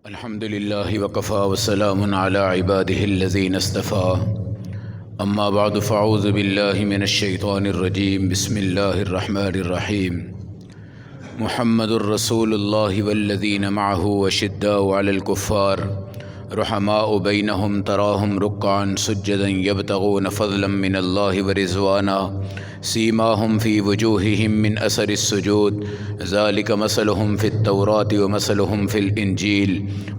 الحمد لله وكفى وسلام على عباده الذين اصطفى أما بعد فأعوذ بالله من الشيطان الرجيم بسم الله الرحمن الرحيم محمد رسول الله والذين معه أشداء على الكفار رحماء بينهم تراهم ركعا سجدا يبتغون فضلا من الله ورضوانا سيماهم في وجوههم من أثر السجود ذلك مثلهم في التوراة ومثلهم في الإنجيل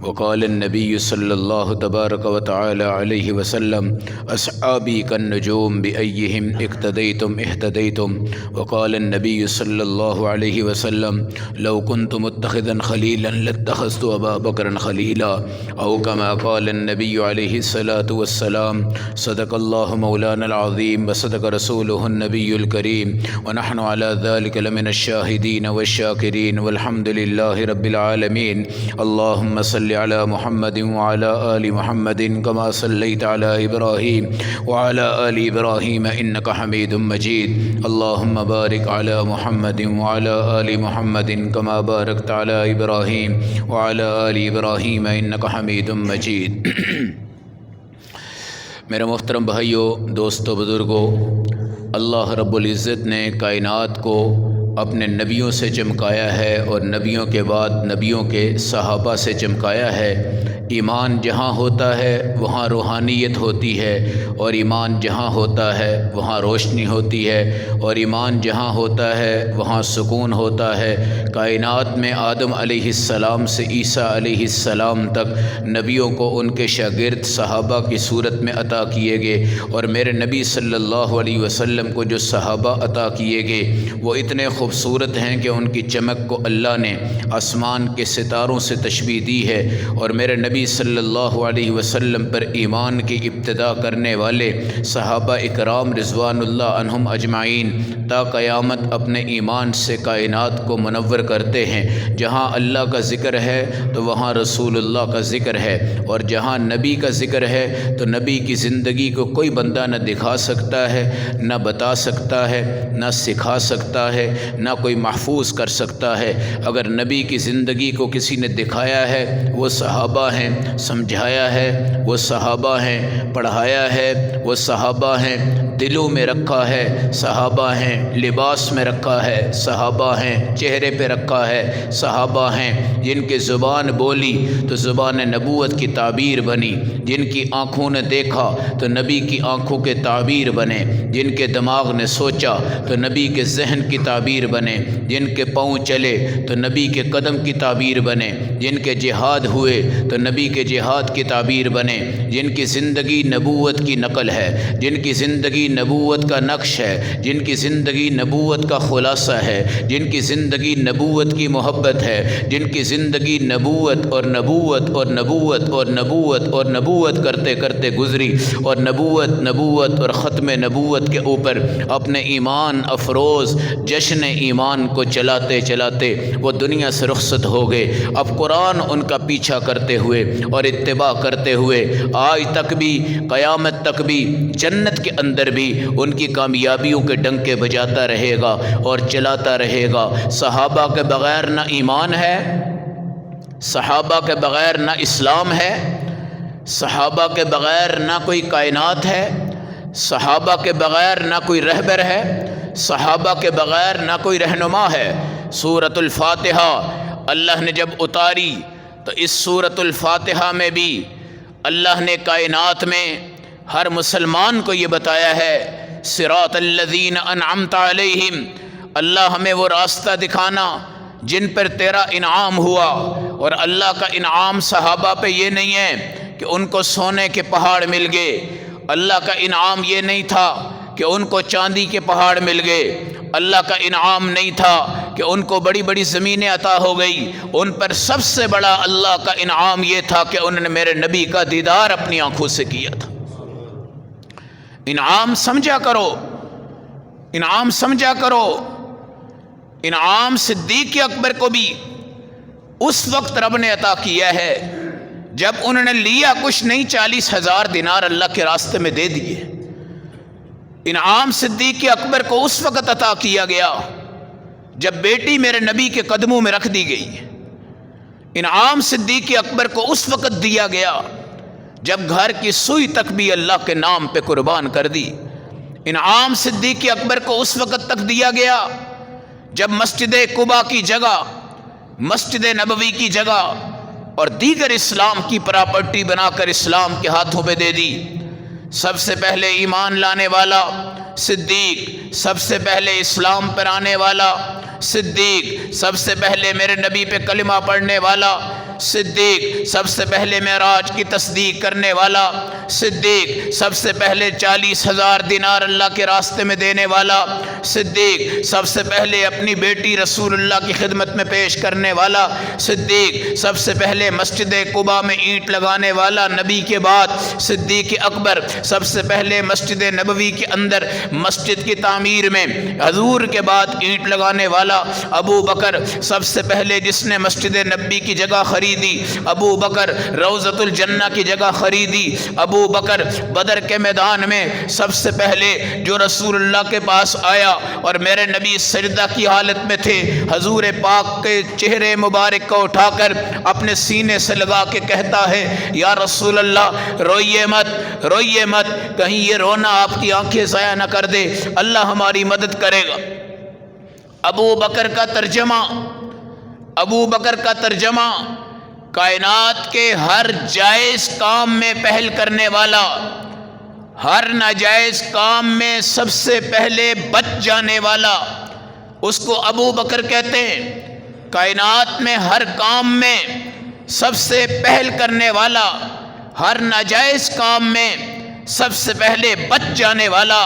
وقال النبي صلى الله تبارك وتعالى عليه وسلم أصحابي كالنجوم بأيهم اقتديتم اهتديتم وقال النبي صلى الله عليه وسلم لو كنت متخذا خليلا لاتخذت أبا بكر خليلا أو كما قال النبي عليه الصلاة والسلام صدق الله مولانا العظيم وصدق رسوله النبي الكريم ونحن على ذلك لمن الشاهدين والشاكرين والحمد لله رب العالمين اللهم صل على محمد وعلى آل محمد كما صليت على إبراهيم وعلى آل إبراهيم إنك حميد مجيد اللهم بارك على محمد وعلى آل محمد كما باركت على إبراهيم وعلى آل إبراهيم إنك حميد مجيد میرے محترم بھائیوں، دوستو، بزرگوں، اللہ رب العزت نے کائنات کو اپنے نبیوں سے چمکایا ہے اور نبیوں کے بعد نبیوں کے صحابہ سے چمکایا ہے۔ ایمان جہاں ہوتا ہے وہاں روحانیت ہوتی ہے، اور ایمان جہاں ہوتا ہے وہاں روشنی ہوتی ہے، اور ایمان جہاں ہوتا ہے وہاں سکون ہوتا ہے۔ کائنات میں آدم علیہ السلام سے عیسیٰ علیہ السلام تک نبیوں کو ان کے شاگرد صحابہ کی صورت میں عطا کیے گئے، اور میرے نبی صلی اللہ علیہ وسلم کو جو صحابہ عطا کیے گئے وہ اتنے خوبصورت ہیں کہ ان کی چمک کو اللہ نے آسمان کے ستاروں سے تشبیہ دی ہے، اور میرے نبی صلی اللہ علیہ وسلم پر ایمان کی ابتدا کرنے والے صحابہ اکرام رضوان اللہ عنہم اجمعین تا قیامت اپنے ایمان سے کائنات کو منور کرتے ہیں۔ جہاں اللہ کا ذکر ہے تو وہاں رسول اللہ کا ذکر ہے، اور جہاں نبی کا ذکر ہے تو نبی کی زندگی کو کوئی بندہ نہ دکھا سکتا ہے، نہ بتا سکتا ہے، نہ سکھا سکتا ہے، نہ کوئی محفوظ کر سکتا ہے۔ اگر نبی کی زندگی کو کسی نے دکھایا ہے وہ صحابہ ہیں، سمجھایا ہے وہ صحابہ ہیں، پڑھایا ہے وہ صحابہ ہیں، دلوں میں رکھا ہے صحابہ ہیں، لباس میں رکھا ہے صحابہ ہیں، چہرے پہ رکھا ہے صحابہ ہیں، جن کی زبان بولی تو زبان نبوت کی تعبیر بنی، جن کی آنکھوں نے دیکھا تو نبی کی آنکھوں کے تعبیر بنے، جن کے دماغ نے سوچا تو نبی کے ذہن کی تعبیر بنے، جن کے پاؤں چلے تو نبی کے قدم کی تعبیر بنے، جن کے جہاد ہوئے تو نبی کے جہاد کی تعبیر بنے، جن کی زندگی نبوت کی نقل ہے، جن کی زندگی نبوت کا نقش ہے، جن کی زندگی نبوت کا خلاصہ ہے، جن کی زندگی نبوت کی محبت ہے، جن کی زندگی نبوت اور نبوت اور نبوت اور نبوت اور نبوت کرتے کرتے گزری، اور نبوت اور ختم نبوت کے اوپر اپنے ایمان افروز جشن ایمان کو چلاتے چلاتے وہ دنیا سے رخصت ہو گئے۔ اب قرآن ان کا پیچھا کرتے ہوئے اور اتباع کرتے ہوئے آج تک بھی، قیامت تک بھی، جنت کے اندر بھی ان کی کامیابیوں کے ڈنکے بجاتا رہے گا اور چلاتا رہے گا۔ صحابہ کے بغیر نہ ایمان ہے، صحابہ کے بغیر نہ اسلام ہے، صحابہ کے بغیر نہ کوئی کائنات ہے، صحابہ کے بغیر نہ کوئی رہبر ہے، صحابہ کے بغیر نہ کوئی رہنما ہے۔ سورۃ الفاتحہ اللہ نے جب اتاری تو اس سورۃ الفاتحہ میں بھی اللہ نے کائنات میں ہر مسلمان کو یہ بتایا ہے، صراط الذین انعمت علیہم، اللہ ہمیں وہ راستہ دکھانا جن پر تیرا انعام ہوا۔ اور اللہ کا انعام صحابہ پہ یہ نہیں ہے کہ ان کو سونے کے پہاڑ مل گئے، اللہ کا انعام یہ نہیں تھا کہ ان کو چاندی کے پہاڑ مل گئے، اللہ کا انعام نہیں تھا کہ ان کو بڑی بڑی زمینیں عطا ہو گئی، ان پر سب سے بڑا اللہ کا انعام یہ تھا کہ انہوں نے میرے نبی کا دیدار اپنی آنکھوں سے کیا تھا۔ انعام سمجھا کرو، انعام سمجھا کرو۔ انعام صدیق اکبر کو بھی اس وقت رب نے عطا کیا ہے جب انہوں نے لیا کچھ نہیں، 40,000 دینار اللہ کے راستے میں دے دیے۔ انعام صدیق اکبر کو اس وقت عطا کیا گیا جب بیٹی میرے نبی کے قدموں میں رکھ دی گئی۔ انعام صدیق اکبر کو اس وقت دیا گیا جب گھر کی سوئی تک بھی اللہ کے نام پہ قربان کر دی۔ انعام صدیق اکبر کو اس وقت تک دیا گیا جب مسجد قباء کی جگہ، مسجد نبوی کی جگہ اور دیگر اسلام کی پراپرٹی بنا کر اسلام کے ہاتھوں پہ دے دی۔ سب سے پہلے ایمان لانے والا صدیق، سب سے پہلے اسلام پر آنے والا صدیق، سب سے پہلے میرے نبی پہ کلمہ پڑھنے والا صدیق، سب سے پہلے معراج کی تصدیق کرنے والا صدیق، سب سے پہلے 40,000 دینار اللہ کے راستے میں دینے والا صدیق، سب سے پہلے اپنی بیٹی رسول اللہ کی خدمت میں پیش کرنے والا صدیق، سب سے پہلے مسجد قباء میں اینٹ لگانے والا نبی کے بعد صدیق اکبر، سب سے پہلے مسجد نبوی کے اندر مسجد کی تعمیر میں حضور کے بعد اینٹ لگانے والا ابو بکر، سب سے پہلے جس نے مسجد نبی کی جگہ خریدی ابو بکر، روضۃ الجنہ کی جگہ خریدی ابو بکر، بدر کے میدان میں سب سے پہلے جو رسول اللہ کے پاس آیا اور میرے نبی سجدہ کی حالت میں تھے، حضور پاک کے چہرے مبارک کو اٹھا کر اپنے سینے سے لگا کے کہتا ہے یا رسول اللہ روئیے مت، کہیں یہ رونا آپ کی آنکھیں ضائع نہ کر دے، اللہ ہماری مدد کرے گا۔ ابو بکر کا ترجمہ کائنات کے ہر جائز کام میں پہل کرنے والا، ہر ناجائز کام میں سب سے پہلے بچ جانے والا، اس کو ابو بکر کہتے ہیں۔ کائنات میں ہر کام میں سب سے پہل کرنے والا، ہر ناجائز کام میں سب سے پہلے بچ جانے والا،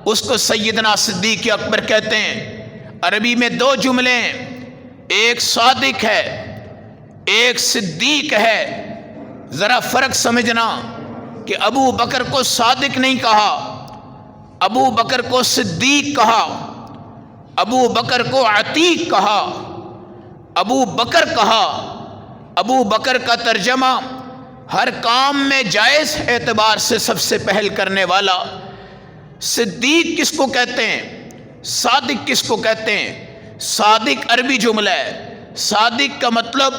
اس کو سیدنا صدیق اکبر کہتے ہیں۔ عربی میں 2 جملے ہیں، ایک صادق ہے، ایک صدیق ہے۔ ذرا فرق سمجھنا کہ ابو بکر کو صادق نہیں کہا، ابو بکر کو صدیق کہا، ابو بکر کو عتیق کہا، ابو بکر کہا۔ ابو بکر کا ترجمہ ہر کام میں جائز اعتبار سے سب سے پہل کرنے والا۔ صدیق کس کو کہتے ہیں؟ صادق کس کو کہتے ہیں؟ صادق عربی جملہ ہے، صادق کا مطلب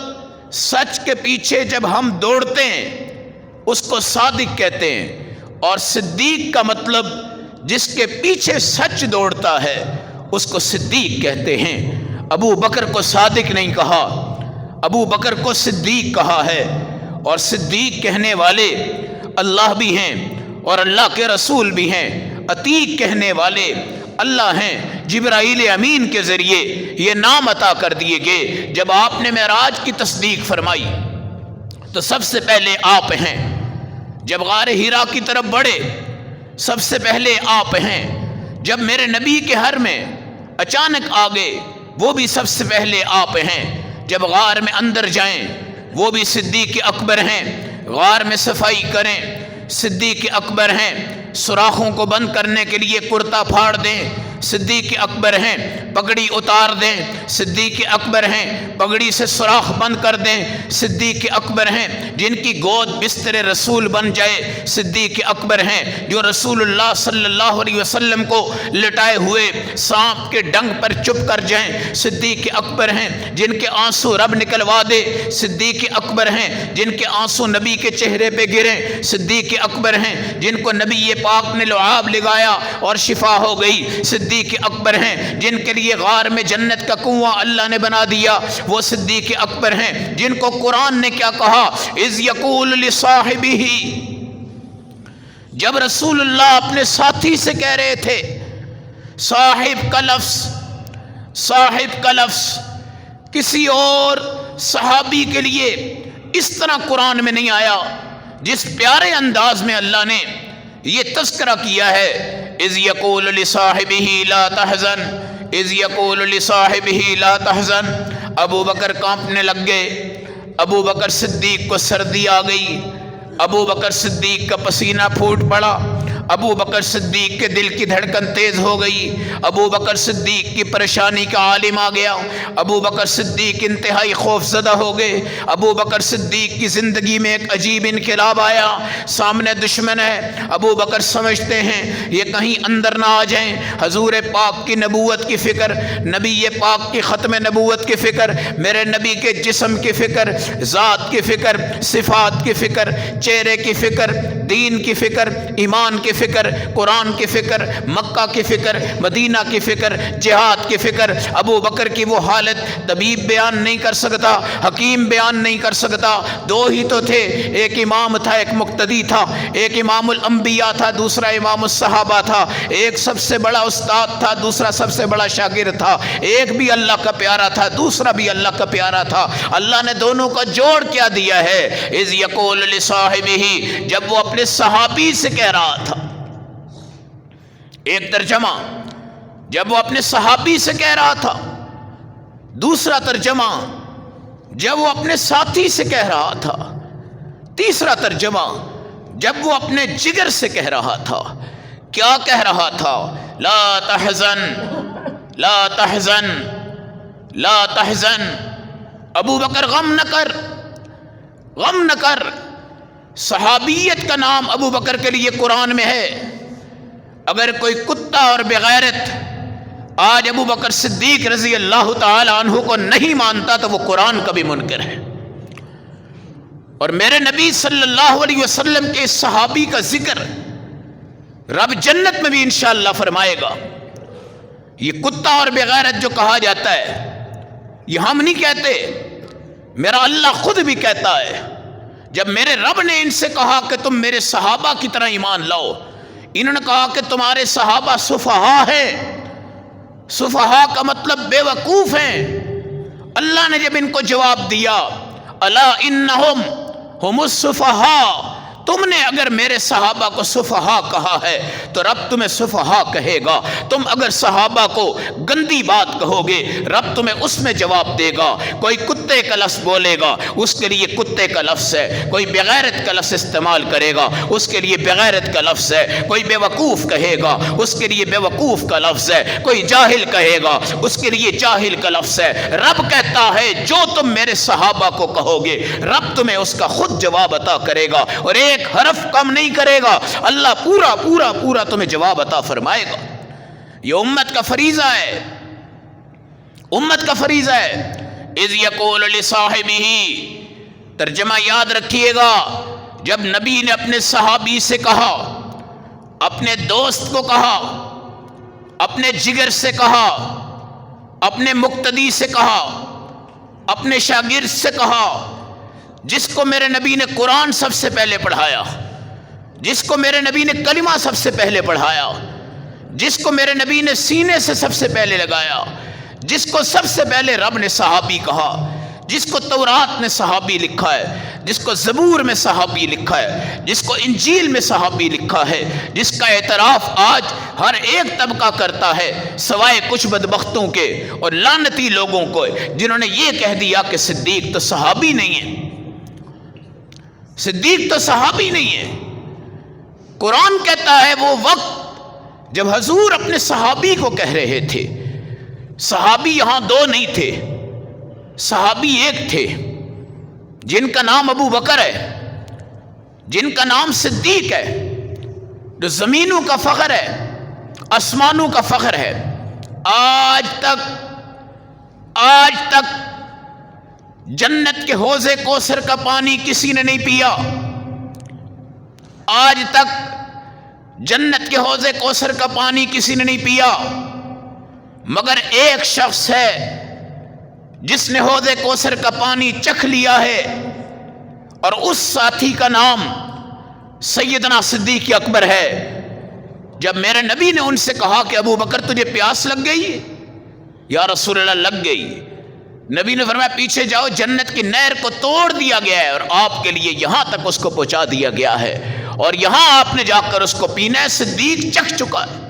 سچ کے پیچھے جب ہم دوڑتے ہیں اس کو صادق کہتے ہیں، اور صدیق کا مطلب جس کے پیچھے سچ دوڑتا ہے اس کو صدیق کہتے ہیں۔ ابو بکر کو صادق نہیں کہا، ابو بکر کو صدیق کہا ہے، اور صدیق کہنے والے اللہ بھی ہیں اور اللہ کے رسول بھی ہیں، عتیق کہنے والے اللہ ہیں۔ جبرائیل امین کے ذریعے یہ نام عطا کر دیے گئے۔ جب آپ نے معراج کی تصدیق فرمائی تو سب سے پہلے آپ ہیں، جب غار حرا کی طرف بڑھے سب سے پہلے آپ ہیں، جب میرے نبی کے گھر میں اچانک آ گئے وہ بھی سب سے پہلے آپ ہیں، جب غار میں اندر جائیں وہ بھی صدیق اکبر ہیں، غار میں صفائی کریں صدیق اکبر ہیں، سوراخوں کو بند کرنے کے لیے کرتا پھاڑ دیں صدیق اکبر ہیں، پگڑی اتار دیں صدیق اکبر ہیں، پگڑی سے سوراخ بند کر دیں صدیق اکبر ہیں، جن کی گود بستر رسول بن جائے صدیق اکبر ہیں، جو رسول اللہ صلی اللہ علیہ وسلم کو لٹائے ہوئے سانپ کے ڈنگ پر چپ کر جائیں صدیق اکبر ہیں، جن کے آنسو رب نکلوا دے صدیق اکبر ہیں، جن کے آنسو نبی کے چہرے پہ گریں صدیق اکبر ہیں، جن کو نبی پاک نے لعاب لگایا اور شفا ہو گئی صدیق اکبر ہیں، جن کے لیے غار میں جنت کا کنواں اللہ نے بنا دیا وہ صدیق اکبر ہیں، جن کو قرآن نے کیا کہا اذ یقول لصاحبہ، جب رسول اللہ اپنے ساتھی سے کہہ رہے تھے، صاحب کا لفظ کسی اور صحابی کے لیے اس طرح قرآن میں نہیں آیا جس پیارے انداز میں اللہ نے یہ تذکرہ کیا ہے۔ اذ یقول لصاحبہ لا تحزن، اذ یقول لصاحبہ لا تحزن۔ ابو بکر کانپنے لگ گئے، ابو بکر صدیق کو سردی آ گئی، ابو بکر صدیق کا پسینہ پھوٹ پڑا، ابو بکر صدیق کے دل کی دھڑکن تیز ہو گئی، ابو بکر صدیق کی پریشانی کا عالم آ گیا، ابو بکر صدیق انتہائی خوف زدہ ہو گئے، ابو بکر صدیق کی زندگی میں ایک عجیب انقلاب آیا۔ سامنے دشمن ہے، ابو بکر سمجھتے ہیں یہ کہیں اندر نہ آ جائیں، حضور پاک کی نبوت کی فکر، نبی پاک کی ختم نبوت کی فکر، میرے نبی کے جسم کی فکر، ذات کی فکر، صفات کی فکر، چہرے کی فکر، دین کی فکر، ایمان کی فکر، قرآن کی فکر، مکہ کی فکر، مدینہ کی فکر، جہاد کی فکر۔ ابو بکر کی وہ حالت طبیب بیان نہیں کر سکتا، حکیم بیان نہیں کر سکتا، دو ہی تو تھے، ایک امام تھا ایک مقتدی تھا، ایک امام الانبیاء تھا دوسرا امام الصحابہ تھا، ایک سب سے بڑا استاد تھا دوسرا سب سے بڑا شاگرد تھا، ایک بھی اللہ کا پیارا تھا دوسرا بھی اللہ کا پیارا تھا۔ اللہ نے دونوں کا جوڑ کیا دیا ہے؟ اذ یقول لصاحبہ، جب وہ اپنے صحابی سے کہہ رہا تھا۔ ایک ترجمہ جب وہ اپنے صحابی سے کہہ رہا تھا، دوسرا ترجمہ جب وہ اپنے ساتھی سے کہہ رہا تھا، تیسرا ترجمہ جب وہ اپنے جگر سے کہہ رہا تھا۔ کیا کہہ رہا تھا؟ لا تحزن لا تحزن لا تحزن، ابو بکر غم نہ کر، غم نہ کر۔ صحابیت کا نام ابو بکر کے لیے قرآن میں ہے۔ اگر کوئی کتا اور بغیرت آج ابو بکر صدیق رضی اللہ تعالی عنہ کو نہیں مانتا تو وہ قرآن کا بھی منکر ہے۔ اور میرے نبی صلی اللہ علیہ وسلم کے اس صحابی کا ذکر رب جنت میں بھی انشاءاللہ فرمائے گا۔ یہ کتا اور بغیرت جو کہا جاتا ہے، یہ ہم نہیں کہتے، میرا اللہ خود بھی کہتا ہے۔ جب میرے رب نے ان سے کہا کہ تم میرے صحابہ کی طرح ایمان لاؤ، انہوں نے کہا کہ تمہارے صحابہ سفہا ہیں۔ سفہا کا مطلب بے وقوف ہیں۔ اللہ نے جب ان کو جواب دیا، الا انہم ہم السفہا، تم نے اگر میرے صحابہ کو سفہا کہا ہے تو رب تمہیں سفہا کہے گا۔ تم اگر صحابہ کو گندی بات کہو گے رب تمہیں اس میں جواب دے گا۔ کوئی کتے کا لفظ بولے گا اس کے لیے کتے کا لفظ ہے، کوئی بغیرت کا لفظ استعمال کرے گا اس کے لیے بغیرت کا لفظ ہے، کوئی بے وقوف کہے گا اس کے لیے بے وقوف کا لفظ ہے، کوئی جاہل کہے گا اس کے لیے جاہل کا لفظ ہے۔ رب کہتا ہے جو تم میرے صحابہ کو کہو گے رب تمہیں اس کا خود جواب عطا کرے گا، اور ایک حرف کم نہیں کرے گا، اللہ پورا پورا پورا تمہیں جواب عطا فرمائے گا۔ یہ امت کا فریضہ ہے، امت کا فریضہ ہے۔ اذ یقول لصاحبہ، ترجمہ یاد رکھیے گا، جب نبی نے اپنے صحابی سے کہا، اپنے دوست کو کہا، اپنے جگر سے کہا، اپنے مقتدی سے کہا، اپنے شاگرد سے کہا، جس کو میرے نبی نے قرآن سب سے پہلے پڑھایا، جس کو میرے نبی نے کلمہ سب سے پہلے پڑھایا، جس کو میرے نبی نے سینے سے سب سے پہلے لگایا، جس کو سب سے پہلے رب نے صحابی کہا، جس کو تورات میں صحابی لکھا ہے، جس کو زبور میں صحابی لکھا ہے، جس کو انجیل میں صحابی لکھا ہے، جس کا اعتراف آج ہر ایک طبقہ کرتا ہے سوائے کچھ بدبختوں کے اور لعنتی لوگوں کو، جنہوں نے یہ کہہ دیا کہ صدیق تو صحابی نہیں ہے، صدیق تو صحابی نہیں ہے۔ قرآن کہتا ہے وہ وقت جب حضور اپنے صحابی کو کہہ رہے تھے، صحابی یہاں دو نہیں تھے، صحابی ایک تھے، جن کا نام ابو بکر ہے، جن کا نام صدیق ہے، جو زمینوں کا فخر ہے، آسمانوں کا فخر ہے۔ آج تک جنت کے حوض کوثر کا پانی کسی نے نہیں پیا، آج تک جنت کے حوض کوثر کا پانی کسی نے نہیں پیا، مگر ایک شخص ہے جس نے حوض کوثر کا پانی چکھ لیا ہے، اور اس ساتھی کا نام سیدنا صدیق اکبر ہے۔ جب میرے نبی نے ان سے کہا کہ ابو بکر تجھے پیاس لگ گئی؟ یا رسول اللہ لگ گئی۔ نبی نے فرمایا پیچھے جاؤ، جنت کی نہر کو توڑ دیا گیا ہے اور آپ کے لیے یہاں تک اس کو پہنچا دیا گیا ہے، اور یہاں آپ نے جا کر اس کو پینا ہے۔ صدیق چکھ چکا ہے،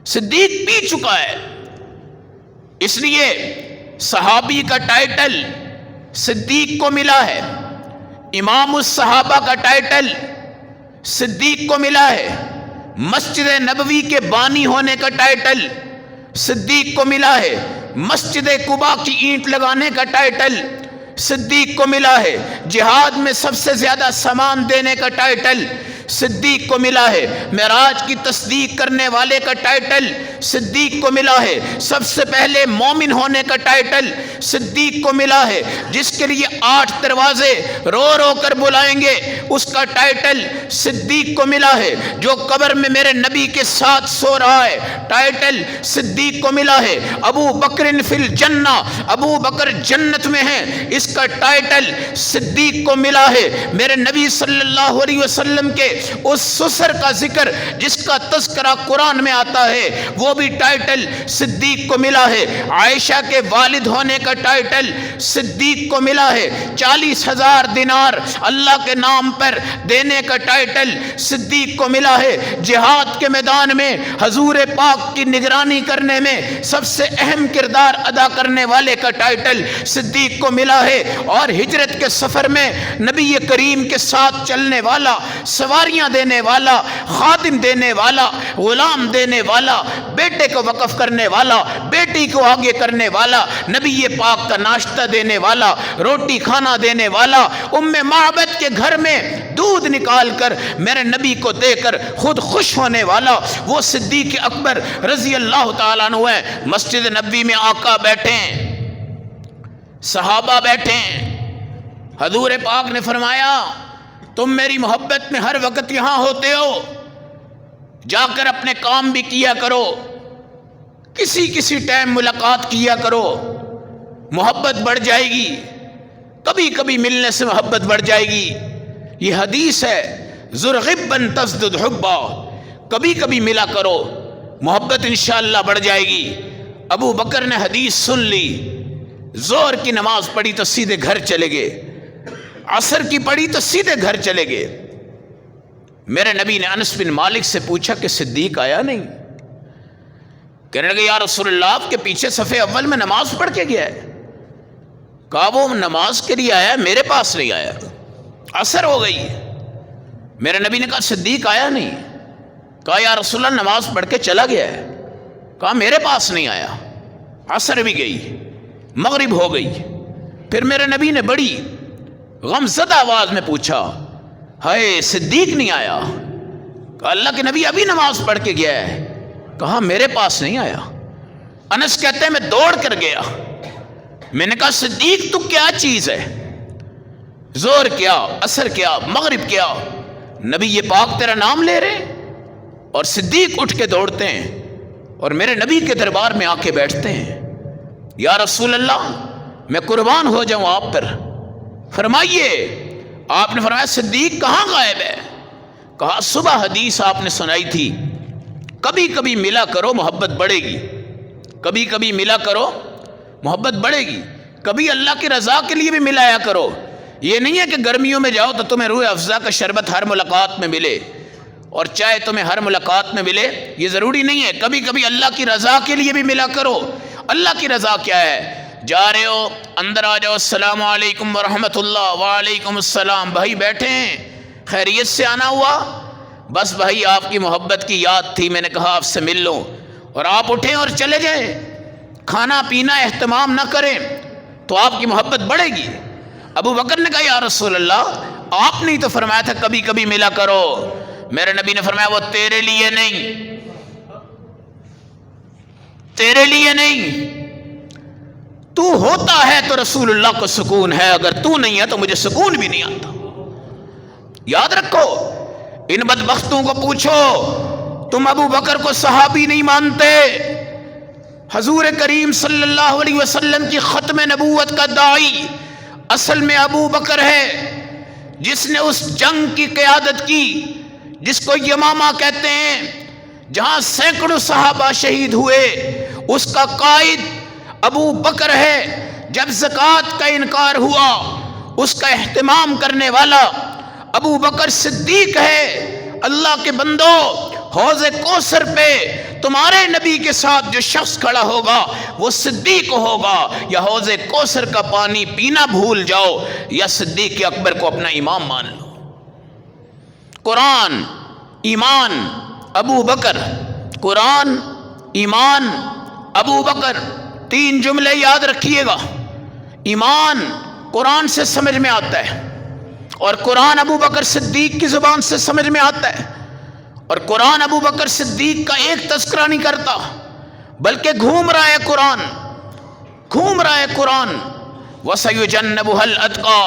صدیق پی چکا ہے۔ اس لیے صحابی کا ٹائٹل صدیق کو ملا ہے، امام الصحابہ کا ٹائٹل صدیق کو ملا ہے مسجد نبوی کے بانی ہونے کا ٹائٹل، صدیق کو ملا ہے مسجد قباء کی اینٹ لگانے کا ٹائٹل، صدیق کو ملا ہے جہاد میں سب سے زیادہ سامان دینے کا ٹائٹل، صدیق کو ملا ہے معراج کی تصدیق کرنے والے کا ٹائٹل، صدیق کو ملا ہے سب سے پہلے مومن ہونے کا ٹائٹل، صدیق کو ملا ہے جس کے لیے 8 دروازے رو رو کر بلائیں گے اس کا ٹائٹل، صدیق کو ملا ہے جو قبر میں میرے نبی کے ساتھ سو رہا ہے ٹائٹل، صدیق کو ملا ہے ابو بکر فی الجنہ، ابو بکر جنت میں ہیں اس کا ٹائٹل، صدیق کو ملا ہے میرے نبی صلی اللہ علیہ وسلم کے اس سسر کا ذکر جس کا تذکرہ قرآن میں آتا ہے وہ بھی ٹائٹل صدیق کو ملا ہے، عائشہ کے والد ہونے کا ٹائٹل صدیق کو ملا ہے، 40,000 دینار اللہ کے نام پر دینے کا ٹائٹل صدیق کو ملا ہے، جہاد کے میدان میں حضور پاک کی نگرانی کرنے میں سب سے اہم کردار ادا کرنے والے کا ٹائٹل صدیق کو ملا ہے، اور ہجرت کے سفر میں نبی کریم کے ساتھ چلنے والا، سواریاں دینے والا، خادم دینے والا، غلام دینے والا، بیٹے کو وقف کرنے والا، بیٹی کو آگے کرنے والا، نبی پاک کا ناشتہ دینے والا، روٹی کھانا دینے والا، ام معبد کے گھر میں دودھ نکال کر میرے نبی کو دے کر خود خوش ہونے والا وہ صدیق اکبر رضی اللہ تعالیٰ عنہ ہے۔ مسجد نبوی میں آقا بیٹھے ہیں، صحابہ بیٹھے ہیں، حضور پاک نے فرمایا تم میری محبت میں ہر وقت یہاں ہوتے ہو، جا کر اپنے کام بھی کیا کرو، کسی ٹائم ملاقات کیا کرو، محبت بڑھ جائے گی، کبھی کبھی ملنے سے محبت بڑھ جائے گی۔ یہ حدیث ہے زرغبا تزدد حبا، کبھی کبھی ملا کرو، محبت انشاءاللہ بڑھ جائے گی۔ ابو بکر نے حدیث سن لی، زور کی نماز پڑھی تو سیدھے گھر چلے گئے، عصر کی پڑھی تو سیدھے گھر چلے گئے۔ میرے نبی نے انس بن مالک سے پوچھا کہ صدیق آیا نہیں؟ کہنے لگے یا رسول اللہ آپ کے پیچھے صف اول میں نماز پڑھ کے گیا ہے۔ کہا وہ نماز کے لیے آیا، میرے پاس نہیں آیا، عصر ہو گئی۔ میرے نبی نے کہا صدیق آیا نہیں؟ کہا یا رسول اللہ نماز پڑھ کے چلا گیا ہے۔ کہا میرے پاس نہیں آیا، عصر بھی گئی، مغرب ہو گئی۔ پھر میرے نبی نے بڑی غمزدہ آواز میں پوچھا ہائے صدیق نہیں آیا؟ کہا اللہ کے نبی ابھی نماز پڑھ کے گیا ہے۔ کہا میرے پاس نہیں آیا۔ انس کہتے ہیں میں دوڑ کر گیا، میں نے کہا صدیق تو کیا چیز ہے؟ زور کیا، عصر کیا، مغرب کیا، نبی یہ پاک تیرا نام لے رہے اور صدیق اٹھ کے دوڑتے ہیں اور میرے نبی کے دربار میں آ کے بیٹھتے ہیں۔ یا رسول اللہ میں قربان ہو جاؤں آپ پر، فرمائیے۔ آپ نے فرمایا صدیق کہاں غائب ہے؟ کہا صبح حدیث آپ نے سنائی تھی کبھی کبھی ملا کرو محبت بڑھے گی، کبھی کبھی ملا کرو محبت بڑھے گی، کبھی اللہ کی رضا کے لیے بھی ملایا کرو۔ یہ نہیں ہے کہ گرمیوں میں جاؤ تو تمہیں روح افزا کا شربت ہر ملاقات میں ملے اور چائے تمہیں ہر ملاقات میں ملے، یہ ضروری نہیں ہے۔ کبھی کبھی اللہ کی رضا کے لیے بھی ملا کرو۔ اللہ کی رضا کیا ہے؟ جا رہے ہو اندر آ جاؤ، السلام علیکم ورحمۃ اللہ، وعلیکم السلام، بھائی بیٹھے ہیں، خیریت سے آنا ہوا؟ بس بھائی آپ کی محبت کی یاد تھی، میں نے کہا آپ سے مل لوں، اور آپ اٹھیں اور چلے جائیں، کھانا پینا اہتمام نہ کریں تو آپ کی محبت بڑھے گی۔ ابو بکر نے کہا یا رسول اللہ آپ نے تو فرمایا تھا کبھی کبھی ملا کرو۔ میرے نبی نے فرمایا وہ تیرے لیے نہیں، تیرے لیے نہیں، تو ہوتا ہے تو رسول اللہ کو سکون ہے، اگر تو نہیں ہے تو مجھے سکون بھی نہیں آتا۔ یاد رکھو، ان بدبختوں کو پوچھو تم ابو بکر کو صحابی نہیں مانتے، حضور کریم صلی اللہ علیہ وسلم کی ختم نبوت کا داعی اصل میں ابو بکر ہے، جس نے اس جنگ کی قیادت کی جس کو یمامہ کہتے ہیں، جہاں سینکڑوں صحابہ شہید ہوئے، اس کا قائد ابو بکر ہے۔ جب زکوٰۃ کا انکار ہوا اس کا اہتمام کرنے والا ابو بکر صدیق ہے۔ اللہ کے بندو، حوض کوثر پہ تمہارے نبی کے ساتھ جو شخص کھڑا ہوگا وہ صدیق ہوگا۔ یا حوض کوثر کا پانی پینا بھول جاؤ یا صدیق اکبر کو اپنا امام مان لو۔ قرآن، ایمان، ابو بکر۔ قرآن، ایمان، ابو بکر، 3 جملے یاد رکھیے گا۔ ایمان قرآن سے سمجھ میں آتا ہے، اور قرآن ابو بکر صدیق کی زبان سے سمجھ میں آتا ہے، اور قرآن ابو بکر صدیق کا ایک تذکرہ نہیں کرتا، بلکہ گھوم رہا ہے قرآن، گھوم رہا ہے قرآن۔ وَسَيُجَنَّبُهَا الْأَتْقَى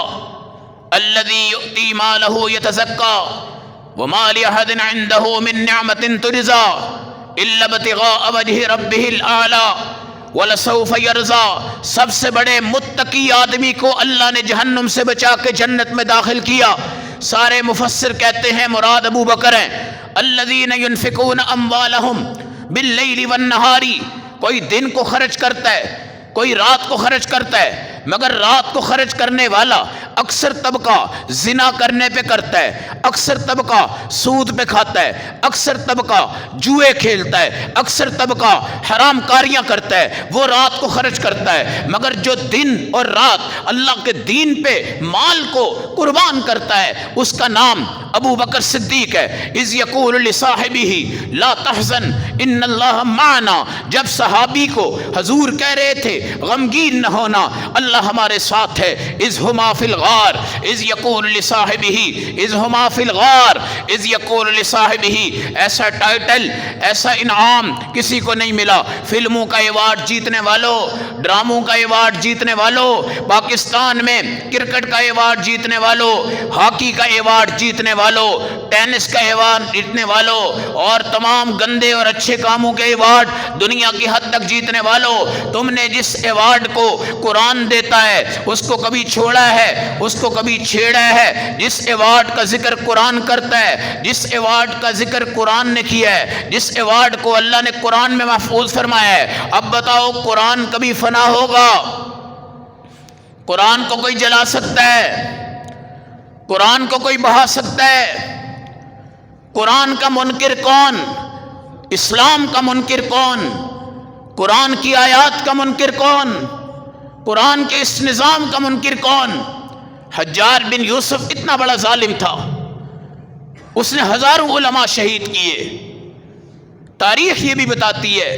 الَّذِي يُؤْتِي مَالَهُ يَتَزَكَّى وَمَا لِأَحَدٍ عِندَهُ مِن نِّعْمَةٍ تُجْزَىٰ إِلَّا ابْتِغَاءَ وَجْهِ رَبِّهِ الْأَعْلَىٰ وَلَسَوْفَ يَرْضَىٰ۔ سب سے بڑے متقی آدمی کو اللہ نے جہنم سے بچا کے جنت میں داخل کیا۔ سارے مفسر کہتے ہیں مراد ابو بکر ہیں۔ الَّذِينَ يُنْفِقُونَ أَمْوَالَهُمْ بِاللَّيْلِ وَالنَّهَارِ، کوئی دن کو خرچ کرتا ہے، کوئی رات کو خرچ کرتا ہے، مگر رات کو خرچ کرنے والا اکثر طبقہ زنا کرنے پہ کرتا ہے، اکثر طبقہ سود پہ کھاتا ہے، اکثر طبقہ جوئے کھیلتا ہے، اکثر طبقہ حرام کاریاں کرتا ہے، وہ رات کو خرچ کرتا ہے۔ مگر جو دن اور رات اللہ کے دین پہ مال کو قربان کرتا ہے، اس کا نام ابو بکر صدیق ہے۔ اذ یقول لصاحبہ لا تحزن ان اللہ معنا، جب صحابی کو حضور کہہ رہے تھے غمگین نہ ہونا، اللہ ہمارے ساتھ ہے۔ اذ ہما فی الغار اذ یقول لصاحبہ، اذ ہما فی الغار اذ یقول لصاحبہ۔ ایسا ٹائٹل، ایسا انعام کسی کو نہیں ملا۔ فلموں کا ایوارڈ جیتنے والوں، ڈراموں کا ایوارڈ جیتنے والوں، پاکستان میں کرکٹ کا ایوارڈ جیتنے والوں، ہاکی کا ایوارڈ جیتنے والوں، ٹینس کا ایوارڈ جیتنے والوں، اور تمام گندے اور اچھے کاموں کے ایوارڈ دنیا کی حد تک جیتنے والوں، تم نے جس ایوارڈ کو قرآن دیتا ہے اس کو کبھی چھوڑا ہے، اس کو کبھی چھیڑا ہے؟ جس ایوارڈ کا ذکر قرآن کرتا ہے، جس ایوارڈ کا ذکر قرآن نے کیا ہے، جس ایوارڈ کو اللہ نے قرآن میں محفوظ فرمایا ہے، اب بتاؤ قرآن کبھی فنا ہوگا؟ قرآن کو کوئی جلا سکتا ہے؟ قرآن کو کوئی بہا سکتا ہے؟ قرآن کا منکر کون؟ اسلام کا منکر کون؟ قرآن کی آیات کا منکر کون؟ قرآن کے اس نظام کا منکر کون؟ حجاج بن یوسف اتنا بڑا ظالم تھا، اس نے ہزاروں علماء شہید کیے۔ تاریخ یہ بھی بتاتی ہے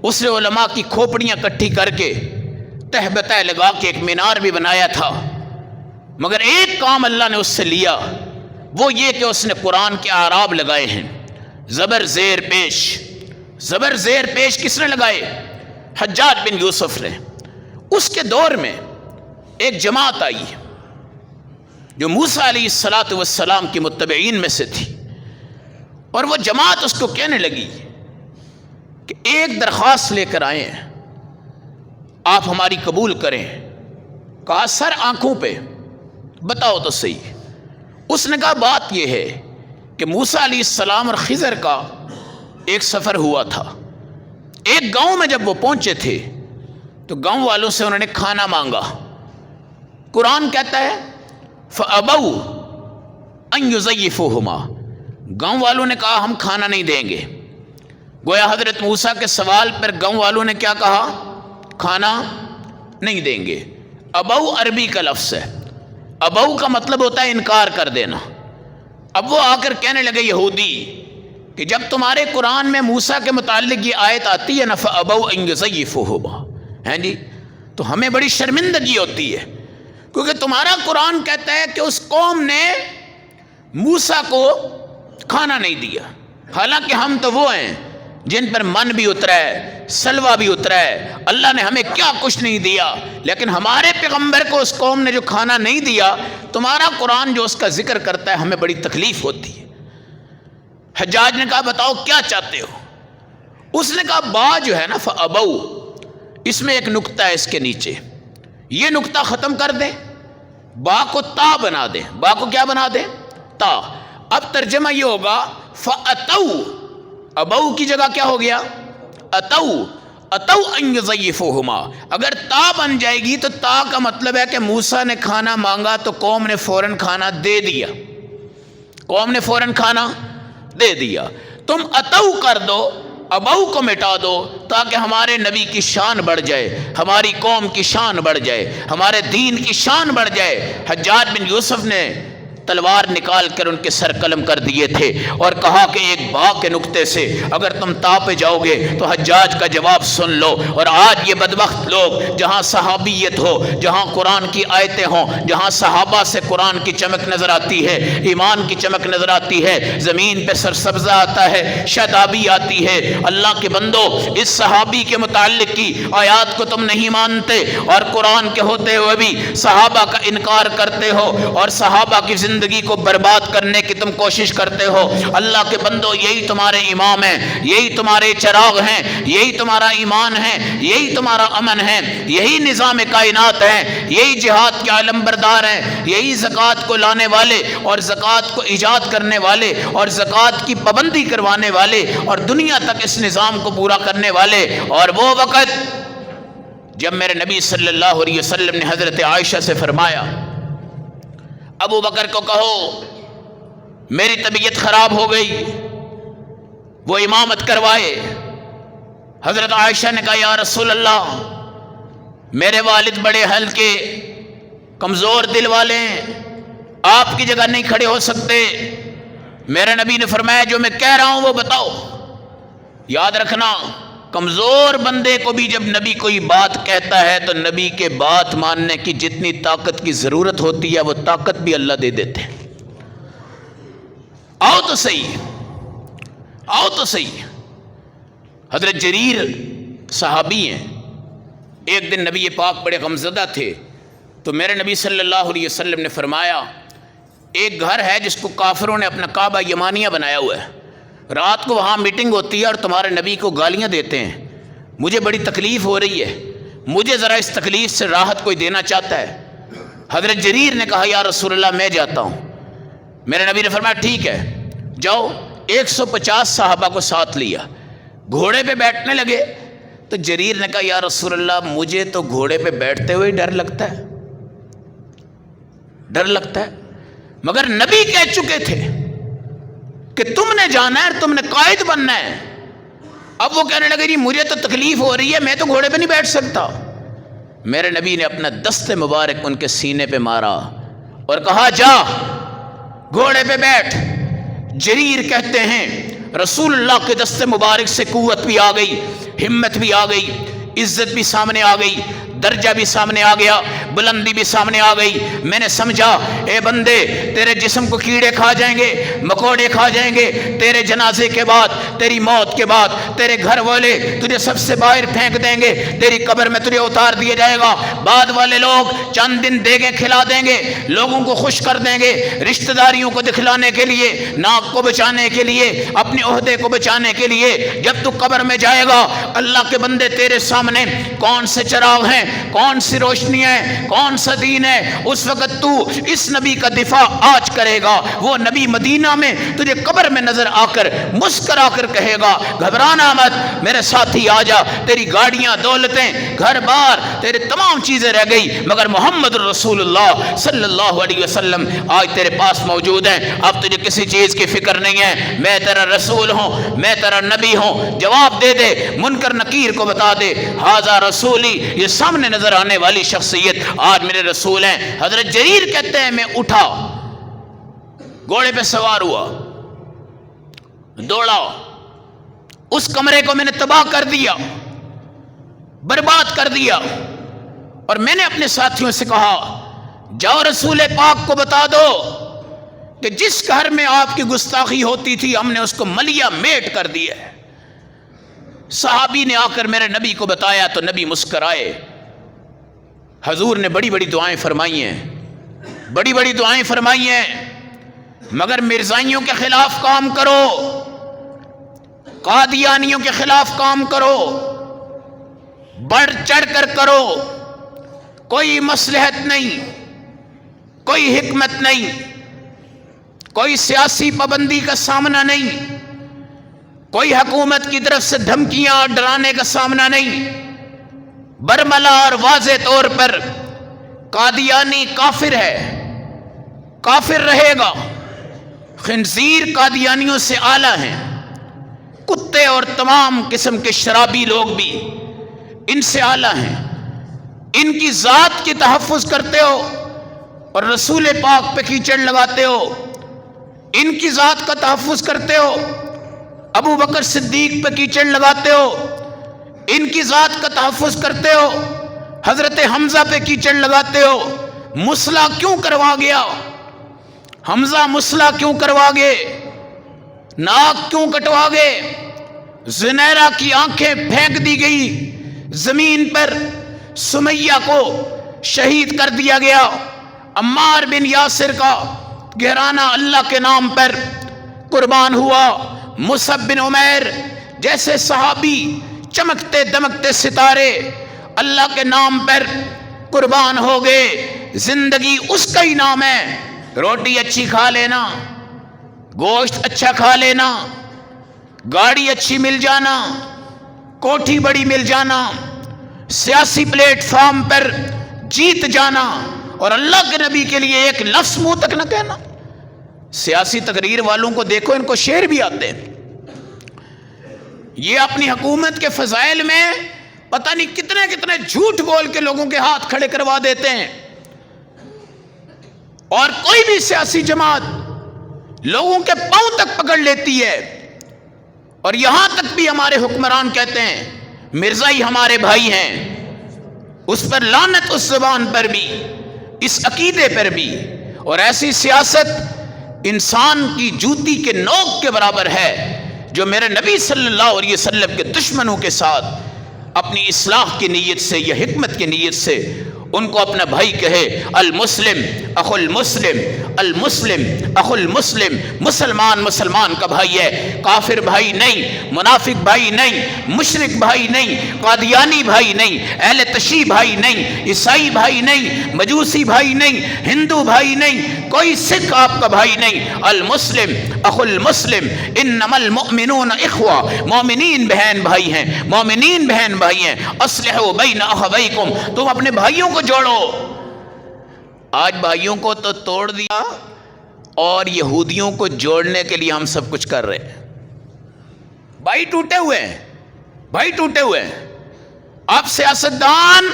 اس نے علماء کی کھوپڑیاں کٹھی کر کے تہ بتہ لگا کے ایک مینار بھی بنایا تھا، مگر ایک کام اللہ نے اس سے لیا، وہ یہ کہ اس نے قرآن کے اعراب لگائے ہیں، زبر زیر پیش۔ زبر زیر پیش کس نے لگائے؟ حجاج بن یوسف نے۔ اس کے دور میں ایک جماعت آئی جو موسیٰ علیہ السلام کی متبعین میں سے تھی، اور وہ جماعت اس کو کہنے لگی کہ ایک درخواست لے کر آئے ہیں، آپ ہماری قبول کریں۔ کہا سر آنکھوں پہ، بتاؤ تو صحیح۔ اس نے کہا بات یہ ہے کہ موسیٰ علیہ السلام اور خضر کا ایک سفر ہوا تھا، ایک گاؤں میں جب وہ پہنچے تھے تو گاؤں والوں سے انہوں نے کھانا مانگا۔ قرآن کہتا ہے فَأَبَوْا أَن يُضَيِّفُوهُمَا، گاؤں والوں نے کہا ہم کھانا نہیں دیں گے۔ گویا حضرت موسیٰ کے سوال پر گاؤں والوں نے کیا کہا؟ کھانا نہیں دیں گے۔ ابو عربی کا لفظ ہے، ابو کا مطلب ہوتا ہے انکار کر دینا۔ اب وہ آ کر کہنے لگے یہودی کہ جب تمہارے قرآن میں موسیٰ کے متعلق یہ آیت آتی ہے نا فَأَبَوْا أَن يُضَيِّفُوهُمَا، ہیں جی، تو ہمیں بڑی شرمندگی ہوتی ہے، کیونکہ تمہارا قرآن کہتا ہے کہ اس قوم نے موسیٰ کو کھانا نہیں دیا، حالانکہ ہم تو وہ ہیں جن پر من بھی اترا ہے، سلوہ بھی اترا ہے، اللہ نے ہمیں کیا کچھ نہیں دیا، لیکن ہمارے پیغمبر کو اس قوم نے جو کھانا نہیں دیا، تمہارا قرآن جو اس کا ذکر کرتا ہے ہمیں بڑی تکلیف ہوتی ہے۔ حجاج نے کہا بتاؤ کیا چاہتے ہو؟ اس نے کہا با جو ہے نا فَأَبَوْا، اس میں ایک نقطہ ہے اس کے نیچے، یہ نقطہ ختم کر دیں، با کو تا بنا دیں۔ با کو کیا بنا دیں؟ تا۔ اب ترجمہ یہ ہوگا فَأَتَوْا، ابو کی جگہ کیا ہو گیا؟ اتو ان یضیفوہما۔ اگر تا بن جائے گی تو تا کا مطلب ہے کہ موسیٰ نے کھانا مانگا تو قوم نے فوراً کھانا دے دیا، قوم نے فوراً کھانا دے دیا۔ تم اتو کر دو، ابو کو مٹا دو، تاکہ ہمارے نبی کی شان بڑھ جائے، ہماری قوم کی شان بڑھ جائے، ہمارے دین کی شان بڑھ جائے۔ حجاج بن یوسف نے تلوار نکال کر ان کے سر قلم کر دیے تھے اور کہا کہ ایک باغ کے نقطے سے اگر تم پہ جاؤ گے تو حجاج کا جواب سن لو۔ اور آج یہ بدبخت لوگ جہاں صحابیت ہو، جہاں قرآن کی آیتیں ہوں، جہاں صحابہ سے قرآن کی چمک نظر آتی ہے، ایمان کی چمک نظر آتی ہے، زمین پہ سرسبزہ آتا ہے، شادابی آتی ہے، اللہ کے بندو اس صحابی کے متعلق کی آیات کو تم نہیں مانتے اور قرآن کے ہوتے ہوئے بھی صحابہ کا انکار کرتے ہو اور صحابہ کی زندگی کو برباد کرنے کی تم کوشش کرتے ہو۔ اللہ کے بندو یہی تمہارے امام ہیں، یہی تمہارے چراغ ہیں، یہی تمہارا ایمان ہے، یہی تمہارا امن ہے، یہی نظام کائنات ہے، یہی جہاد کے علم بردار ہیں، یہی زکوٰۃ کو لانے والے اور زکوٰۃ کو ایجاد کرنے والے اور زکوٰۃ کی پابندی کروانے والے اور دنیا تک اس نظام کو پورا کرنے والے۔ اور وہ وقت جب میرے نبی صلی اللہ علیہ وسلم نے حضرت عائشہ سے فرمایا ابو بکر کو کہو میری طبیعت خراب ہو گئی، وہ امامت کروائے۔ حضرت عائشہ نے کہا یا رسول اللہ میرے والد بڑے ہلکے کمزور دل والے ہیں، آپ کی جگہ نہیں کھڑے ہو سکتے۔ میرے نبی نے فرمایا جو میں کہہ رہا ہوں وہ بتاؤ۔ یاد رکھنا کمزور بندے کو بھی جب نبی کوئی بات کہتا ہے تو نبی کے بات ماننے کی جتنی طاقت کی ضرورت ہوتی ہے وہ طاقت بھی اللہ دے دیتے ہیں۔ آؤ تو صحیح، آؤ تو صحیح۔ حضرت جریر صحابی ہیں، ایک دن نبی پاک بڑے غمزدہ تھے تو میرے نبی صلی اللہ علیہ وسلم نے فرمایا ایک گھر ہے جس کو کافروں نے اپنا کعبہ یمانیہ بنایا ہوا ہے، رات کو وہاں میٹنگ ہوتی ہے اور تمہارے نبی کو گالیاں دیتے ہیں، مجھے بڑی تکلیف ہو رہی ہے، مجھے ذرا اس تکلیف سے راحت کوئی دینا چاہتا ہے۔ حضرت جریر نے کہا یا رسول اللہ میں جاتا ہوں۔ میرے نبی نے فرمایا ٹھیک ہے جاؤ۔ 150 صحابہ کو ساتھ لیا، گھوڑے پہ بیٹھنے لگے تو جریر نے کہا یا رسول اللہ مجھے تو گھوڑے پہ بیٹھتے ہوئے ڈر لگتا ہے، ڈر لگتا ہے، مگر نبی کہہ چکے تھے کہ تم نے جانا ہے، تم نے قائد بننا ہے۔ اب وہ کہنے لگے جی مجھے تو تکلیف ہو رہی ہے، میں تو گھوڑے پہ نہیں بیٹھ سکتا۔ میرے نبی نے اپنا دست مبارک ان کے سینے پہ مارا اور کہا جا گھوڑے پہ بیٹھ۔ جریر کہتے ہیں رسول اللہ کے دست مبارک سے قوت بھی آ گئی، ہمت بھی آ گئی، عزت بھی سامنے آ گئی، درجہ بھی سامنے آ گیا، بلندی بھی سامنے آ گئی۔ میں نے سمجھا اے بندے تیرے جسم کو کیڑے کھا جائیں گے، مکوڑے کھا جائیں گے، تیرے جنازے کے بعد، تیری موت کے بعد تیرے گھر والے تجھے سب سے باہر پھینک دیں گے، تیری قبر میں تجھے اتار دیا جائے گا، بعد والے لوگ چند دن دیگیں کھلا دیں گے، لوگوں کو خوش کر دیں گے، رشتہ داریوں کو دکھلانے کے لیے، ناک کو بچانے کے لیے، اپنے عہدے کو بچانے کے لیے۔ جب تو قبر میں جائے گا اللہ کے بندے تیرے سامنے کون سے چراغ ہیں، کون سی روشنی ہے، کون سا دین ہے، اس وقت تو اس نبی کا دفاع آج کرے گا۔ وہ نبی مدینہ میں تجھے قبر میں نظر آ کر مسکرا کر کہے گا گھبرانا مت میرے ساتھی آ جا، تیری گاڑیاں دولتیں گھر بار تیرے تمام چیزیں رہ گئی مگر محمد رسول اللہ صلی اللہ علیہ وسلم آج تیرے پاس موجود ہیں، اب تجھے کسی چیز کی فکر نہیں ہے، میں تیرا رسول ہوں، میں تیرا نبی ہوں، جواب دے دے، منکر نکیر کو بتا دے ھذا رسولی، یہ سامنے نظر آنے والی شخصیت آج میرے رسول ہیں۔ حضرت جریر کہتے ہیں میں اٹھا، گھوڑے پہ سوار ہوا، دوڑا، اس کمرے کو میں نے تباہ کر دیا، برباد کر دیا، اور میں نے اپنے ساتھیوں سے کہا جاؤ رسول پاک کو بتا دو کہ جس گھر میں آپ کی گستاخی ہوتی تھی ہم نے اس کو ملیا میٹ کر دیا ہے۔ صحابی نے آ کر میرے نبی کو بتایا تو نبی مسکرائے۔ حضور نے بڑی بڑی دعائیں فرمائی ہیں، بڑی بڑی دعائیں فرمائی ہیں، مگر مرزائیوں کے خلاف کام کرو، قادیانیوں کے خلاف کام کرو، بڑھ چڑھ کر کرو، کوئی مصلحت نہیں، کوئی حکمت نہیں، کوئی سیاسی پابندی کا سامنا نہیں، کوئی حکومت کی طرف سے دھمکیاں اور ڈرانے کا سامنا نہیں، برملا اور واضح طور پر قادیانی کافر ہے، کافر رہے گا، خنزیر قادیانیوں سے اعلیٰ ہیں، کتے اور تمام قسم کے شرابی لوگ بھی ان سے اعلیٰ ہیں، ان کی ذات کی تحفظ کرتے ہو، اور رسول پاک پہ کیچڑ لگاتے ہو، ان کی ذات کا تحفظ کرتے ہو، ابو بکر صدیق پہ کیچڑ لگاتے ہو، ان کی ذات کا تحفظ کرتے ہو، حضرت حمزہ پہ کیچڑ لگاتے ہو، مسلح کیوں کروا گیا؟ حمزہ مسلح کیوں کروا گئے؟ ناک کیوں کٹوا گئے؟ زنیرہ کی آنکھیں پھینک دی گئی زمین پر، سمیہ کو شہید کر دیا گیا، عمار بن یاسر کا گھرانہ اللہ کے نام پر قربان ہوا، مصعب بن عمیر جیسے صحابی چمکتے دمکتے ستارے اللہ کے نام پر قربان ہو گئے۔ زندگی اس کا ہی نام ہے، روٹی اچھی کھا لینا، گوشت اچھا کھا لینا، گاڑی اچھی مل جانا، کوٹھی بڑی مل جانا، سیاسی پلیٹ فارم پر جیت جانا، اور اللہ کے نبی کے لیے ایک لفظ منہ تک نہ کہنا۔ سیاسی تقریر والوں کو دیکھو، ان کو شعر بھی آتے ہیں، یہ اپنی حکومت کے فضائل میں پتہ نہیں کتنے کتنے جھوٹ بول کے لوگوں کے ہاتھ کھڑے کروا دیتے ہیں، اور کوئی بھی سیاسی جماعت لوگوں کے پاؤں تک پکڑ لیتی ہے، اور یہاں تک بھی ہمارے حکمران کہتے ہیں مرزائی ہمارے بھائی ہیں، اس پر لعنت، اس زبان پر بھی، اس عقیدے پر بھی۔ اور ایسی سیاست انسان کی جوتی کے نوک کے برابر ہے جو میرے نبی صلی اللہ علیہ وسلم کے دشمنوں کے ساتھ اپنی اصلاح کی نیت سے یا حکمت کی نیت سے ان کو اپنا بھائی کہے۔ المسلم اخو المسلم، المسلم اخو المسلم، مسلمان مسلمان کا بھائی ہے، کافر بھائی نہیں، منافق بھائی نہیں، مشرک بھائی نہیں، قادیانی بھائی نہیں، اہل تشیع بھائی نہیں، عیسائی بھائی نہیں، مجوسی بھائی نہیں، ہندو بھائی نہیں، کوئی سکھ آپ کا بھائی نہیں۔ المسلم اخو المسلم، انما المؤمنون اخوہ، مومنین بہن بھائی ہیں، مومنین بہن بھائی ہیں۔ اصلحوا بین اخویکم، تم اپنے بھائیوں کو جوڑو۔ آج بھائیوں کو تو توڑ دیا اور یہودیوں کو جوڑنے کے لیے ہم سب کچھ کر رہے ہیں۔ بھائی ٹوٹے ہوئے ہیں، بھائی ٹوٹے ہوئے ہیں۔ اب سیاستدان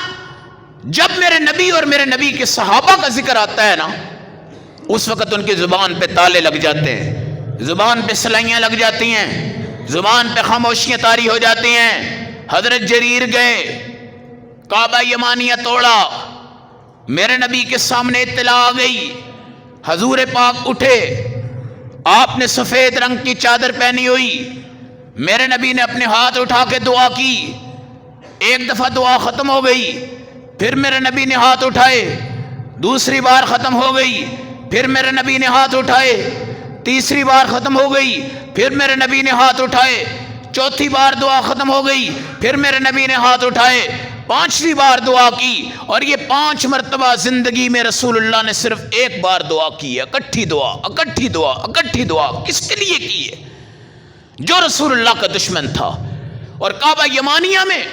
جب میرے نبی اور میرے نبی کے صحابہ کا ذکر آتا ہے نا، اس وقت ان کی زبان پہ تالے لگ جاتے ہیں، زبان پہ سلائیاں لگ جاتی ہیں، زبان پہ خاموشیاں طاری ہو جاتی ہیں۔ حضرت جریر گئے، کعبہ یمانیہ توڑا، میرے نبی کے سامنے اطلاع آ گئی، حضور پاک اٹھے، آپ نے سفید رنگ کی چادر پہنی ہوئی، میرے نبی نے اپنے ہاتھ اٹھا کے دعا کی، ایک دفعہ دعا ختم ہو گئی، پھر میرے نبی نے ہاتھ اٹھائے، دوسری بار ختم ہو گئی، پھر میرے نبی نے ہاتھ اٹھائے، تیسری بار ختم ہو گئی، پھر میرے نبی نے ہاتھ اٹھائے، چوتھی بار دعا ختم ہو گئی، پھر میرے نبی نے ہاتھ اٹھائے، پانچویں بار دعا کی، اور یہ 5 مرتبہ زندگی میں رسول اللہ نے صرف ایک بار دعا کی ہے، اکٹھی دعا، اکٹھی دعا، اکٹھی دعا۔ کس کے لیے کی ہے؟ جو رسول اللہ کا دشمن تھا اور کعبہ یمانیہ میں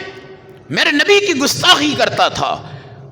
میرے نبی کی گستاخی کرتا تھا۔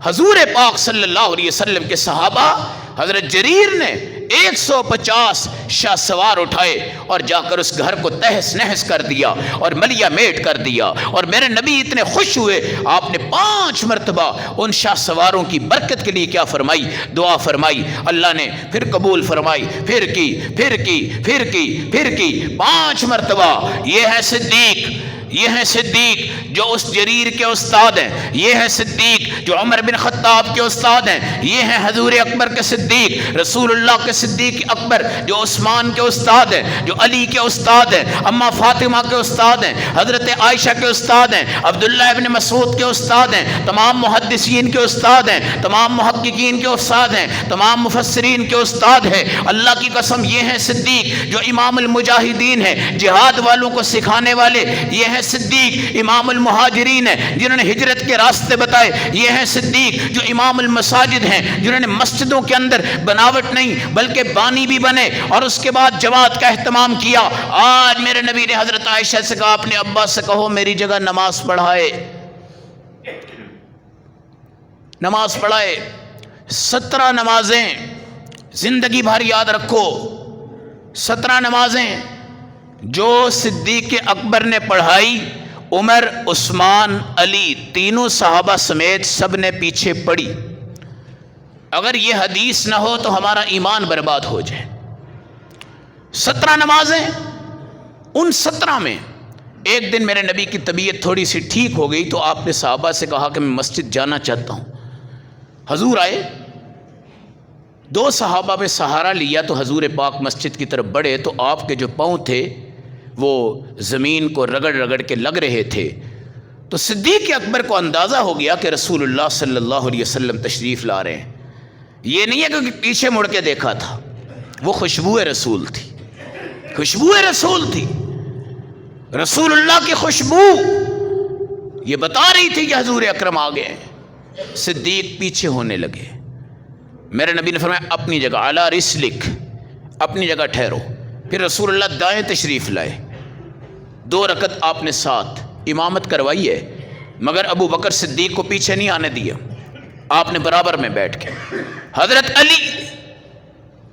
حضور پاک صلی اللہ علیہ وسلم کے صحابہ حضرت جریر نے 150 شاہ سوار اٹھائے اور جا کر اس گھر کو تہس نہس کر دیا اور ملیا میٹ کر دیا، اور میرے نبی اتنے خوش ہوئے، آپ نے 5 مرتبہ ان شاہ سواروں کی برکت کے لیے کیا فرمائی؟ دعا فرمائی، اللہ نے پھر قبول فرمائی، پھر کی، پھر کی، پھر کی، پھر کی، 5 مرتبہ۔ یہ ہے صدیق، یہ ہے صدیق جو اس جریر کے استاد ہیں، یہ ہے صدیق جو عمر بن خطاب کے استاد ہیں، یہ ہے حضور اکبر کے صدیق، رسول اللہ کے صدیق اکبر جو عثمان کے استاد ہیں، جو علی کے استاد ہیں، اما فاطمہ کے استاد ہیں، حضرت عائشہ کے استاد ہیں، عبداللہ ابن مسعود کے استاد ہیں، تمام محدثین کے استاد ہیں، تمام محققین کے استاد ہیں، تمام مفسرین کے استاد ہیں۔ اللہ کی قسم یہ ہے صدیق جو امام المجاہدین ہیں، جہاد والوں کو سکھانے والے، یہ ہے صدیق امام المہاجرین ہیں جنہوں نے ہجرت کے راستے بتائے، یہ ہے صدیق جو امام المساجد ہیں جنہوں نے مسجدوں کے اندر بناوٹ نہیں بلکہ بانی بھی بنے اور اس کے بعد جماعت کا اہتمام کیا۔ آج میرے نبی نے حضرت عائشہ سے کہا اپنے ابا سے کہو میری جگہ نماز پڑھائے، نماز پڑھائے۔ 17 نمازیں زندگی بھر یاد رکھو، 17 نمازیں جو صدیق اکبر نے پڑھائی، عمر، عثمان، علی، تینوں صحابہ سمیت سب نے پیچھے پڑھی۔ اگر یہ حدیث نہ ہو تو ہمارا ایمان برباد ہو جائے۔ 17 نمازیں، ان 17 میں ایک دن میرے نبی کی طبیعت تھوڑی سی ٹھیک ہو گئی تو آپ نے صحابہ سے کہا کہ میں مسجد جانا چاہتا ہوں۔ حضور آئے، 2 صحابہ میں سہارا لیا تو حضور پاک مسجد کی طرف بڑھے تو آپ کے جو پاؤں تھے وہ زمین کو رگڑ رگڑ کے لگ رہے تھے۔ تو صدیق اکبر کو اندازہ ہو گیا کہ رسول اللہ صلی اللہ علیہ وسلم تشریف لا رہے ہیں۔ یہ نہیں ہے کہ پیچھے مڑ کے دیکھا تھا، وہ خوشبو رسول تھی، خوشبو رسول تھی، رسول اللہ کی خوشبو یہ بتا رہی تھی کہ حضور اکرم آ گئے۔ صدیق پیچھے ہونے لگے۔ میرے نبی نے فرمایا اپنی جگہ علی رسلک، اپنی جگہ ٹھہرو۔ پھر رسول اللہ دائیں تشریف لائے، 2 رکعت آپ نے ساتھ امامت کروائی ہے، مگر ابو بکر صدیق کو پیچھے نہیں آنے دیا، آپ نے برابر میں بیٹھ کے۔ حضرت علی،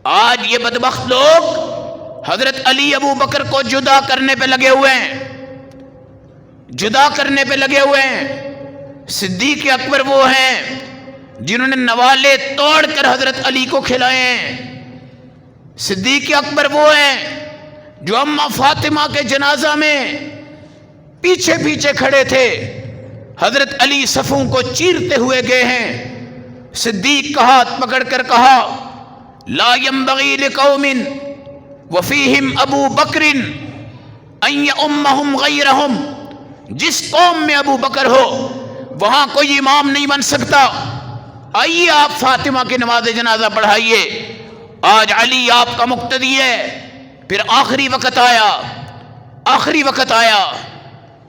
آج یہ بدبخت لوگ حضرت علی ابو بکر کو جدا کرنے پہ لگے ہوئے ہیں، جدا کرنے پہ لگے ہوئے ہیں۔ صدیق اکبر وہ ہیں جنہوں نے نوالے توڑ کر حضرت علی کو کھلائے ہیں۔ صدیق اکبر وہ ہیں جو اماں فاطمہ کے جنازہ میں پیچھے پیچھے کھڑے تھے، حضرت علی صفوں کو چیرتے ہوئے گئے ہیں۔ صدیق کا ہاتھ پکڑ کر کہا لا ينبغي لقوم وفيهم ابو بکر ان يؤمهم غيرهم، جس قوم میں ابو بکر ہو وہاں کوئی امام نہیں بن سکتا۔ آئیے آپ فاطمہ کی نماز جنازہ پڑھائیے، آج علی آپ کا مقتدی ہے۔ پھر آخری وقت آیا، آخری وقت آیا،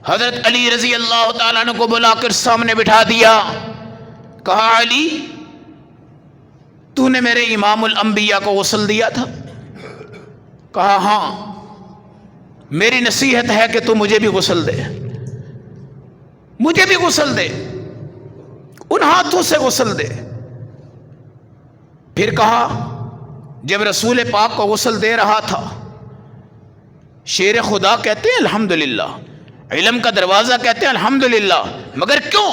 حضرت علی رضی اللہ تعالیٰ عنہ کو بلا کر سامنے بٹھا دیا، کہا علی تو نے میرے امام الانبیاء کو غسل دیا تھا؟ کہا ہاں، میری نصیحت ہے کہ تو مجھے بھی غسل دے، مجھے بھی غسل دے، ان ہاتھوں سے غسل دے۔ پھر کہا جب رسول پاک کو غسل دے رہا تھا، شیر خدا کہتے ہیں الحمدللہ، علم کا دروازہ کہتے ہیں الحمدللہ، مگر کیوں؟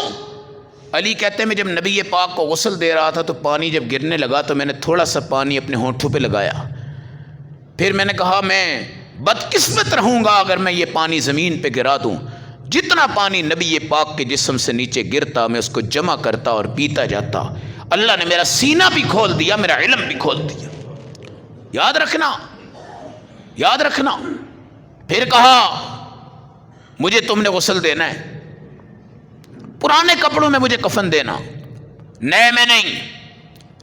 علی کہتے ہیں میں جب نبی پاک کو غسل دے رہا تھا تو پانی جب گرنے لگا تو میں نے تھوڑا سا پانی اپنے ہونٹوں پہ لگایا، پھر میں نے کہا میں بدقسمت رہوں گا اگر میں یہ پانی زمین پہ گرا دوں۔ جتنا پانی نبی پاک کے جسم سے نیچے گرتا میں اس کو جمع کرتا اور پیتا جاتا۔ اللہ نے میرا سینہ بھی کھول دیا، میرا علم بھی کھول دیا۔ یاد رکھنا، یاد رکھنا۔ پھر کہا مجھے تم نے غسل دینا ہے، پرانے کپڑوں میں مجھے کفن دینا، نئے میں نہیں،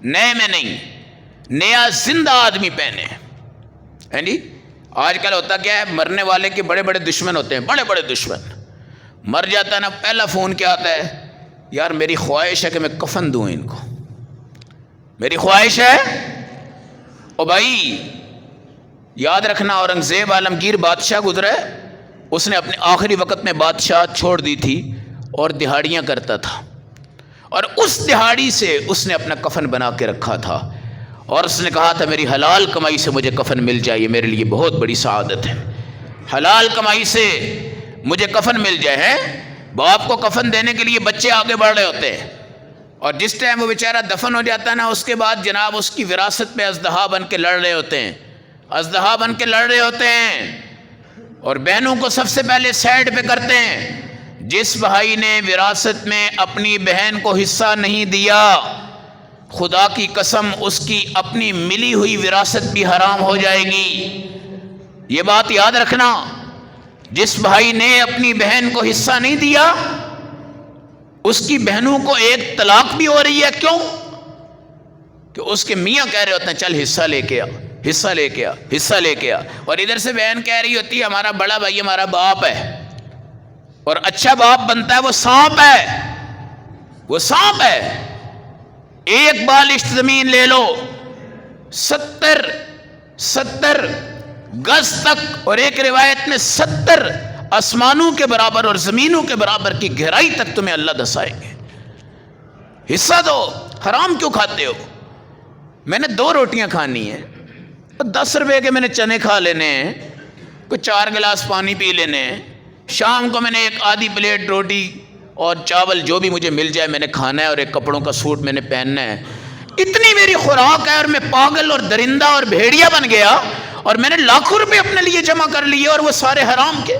نئے میں نہیں، نیا زندہ آدمی پہنے۔ جی آج کل ہوتا کیا ہے، مرنے والے کے بڑے بڑے دشمن ہوتے ہیں، بڑے بڑے دشمن۔ مر جاتا ہے نا، پہلا فون کیا آتا ہے، یار میری خواہش ہے کہ میں کفن دوں ان کو، میری خواہش ہے۔ او بھائی یاد رکھنا، اورنگزیب عالمگیر بادشاہ گزرا ہے، اس نے اپنے آخری وقت میں بادشاہ چھوڑ دی تھی اور دہاڑیاں کرتا تھا، اور اس دہاڑی سے اس نے اپنا کفن بنا کے رکھا تھا، اور اس نے کہا تھا میری حلال کمائی سے مجھے کفن مل جائے، یہ میرے لیے بہت بڑی سعادت ہے، حلال کمائی سے مجھے کفن مل جائے۔ ہے باپ کو کفن دینے کے لیے بچے آگے بڑھ رہے ہوتے ہیں، اور جس ٹائم وہ بیچارہ دفن ہو جاتا ہے نا، اس کے بعد جناب اس کی وراثت میں اژدہا بن کے لڑ رہے ہوتے ہیں، اژدہا بن کے لڑ رہے ہوتے ہیں، اور بہنوں کو سب سے پہلے سائڈ پہ کرتے ہیں۔ جس بھائی نے وراثت میں اپنی بہن کو حصہ نہیں دیا، خدا کی قسم اس کی اپنی ملی ہوئی وراثت بھی حرام ہو جائے گی، یہ بات یاد رکھنا۔ جس بھائی نے اپنی بہن کو حصہ نہیں دیا، اس کی بہنوں کو ایک طلاق بھی ہو رہی ہے۔ کیوں؟ کہ اس کے میاں کہہ رہے ہوتے ہیں چل حصہ لے کے آ، حصہ لے کے آ، حصہ لے کے آ، اور ادھر سے بہن کہہ رہی ہوتی ہے ہمارا بڑا بھائی ہمارا باپ ہے، اور اچھا باپ بنتا ہے وہ سانپ ہے، وہ سانپ ہے۔ ایک بالشت زمین لے لو، 70 گز تک، اور ایک روایت میں 70 آسمانوں کے برابر اور زمینوں کے برابر کی گہرائی تک تمہیں اللہ دسائیں گے۔ حصہ دو، حرام کیوں کھاتے ہو؟ میں نے 2 روٹیاں کھانی ہیں، 10 روپے کے میں نے چنے کھا لینے ہیں، کوئی 4 گلاس پانی پی لینے ہیں، شام کو میں نے ایک آدھی پلیٹ روٹی اور چاول جو بھی مجھے مل جائے میں نے کھانا ہے، اور ایک کپڑوں کا سوٹ میں نے پہننا ہے۔ اتنی میری خوراک ہے اور میں پاگل اور درندہ اور بھیڑیا بن گیا اور میں نے لاکھوں روپے اپنے لیے جمع کر لیے اور وہ سارے حرام کے.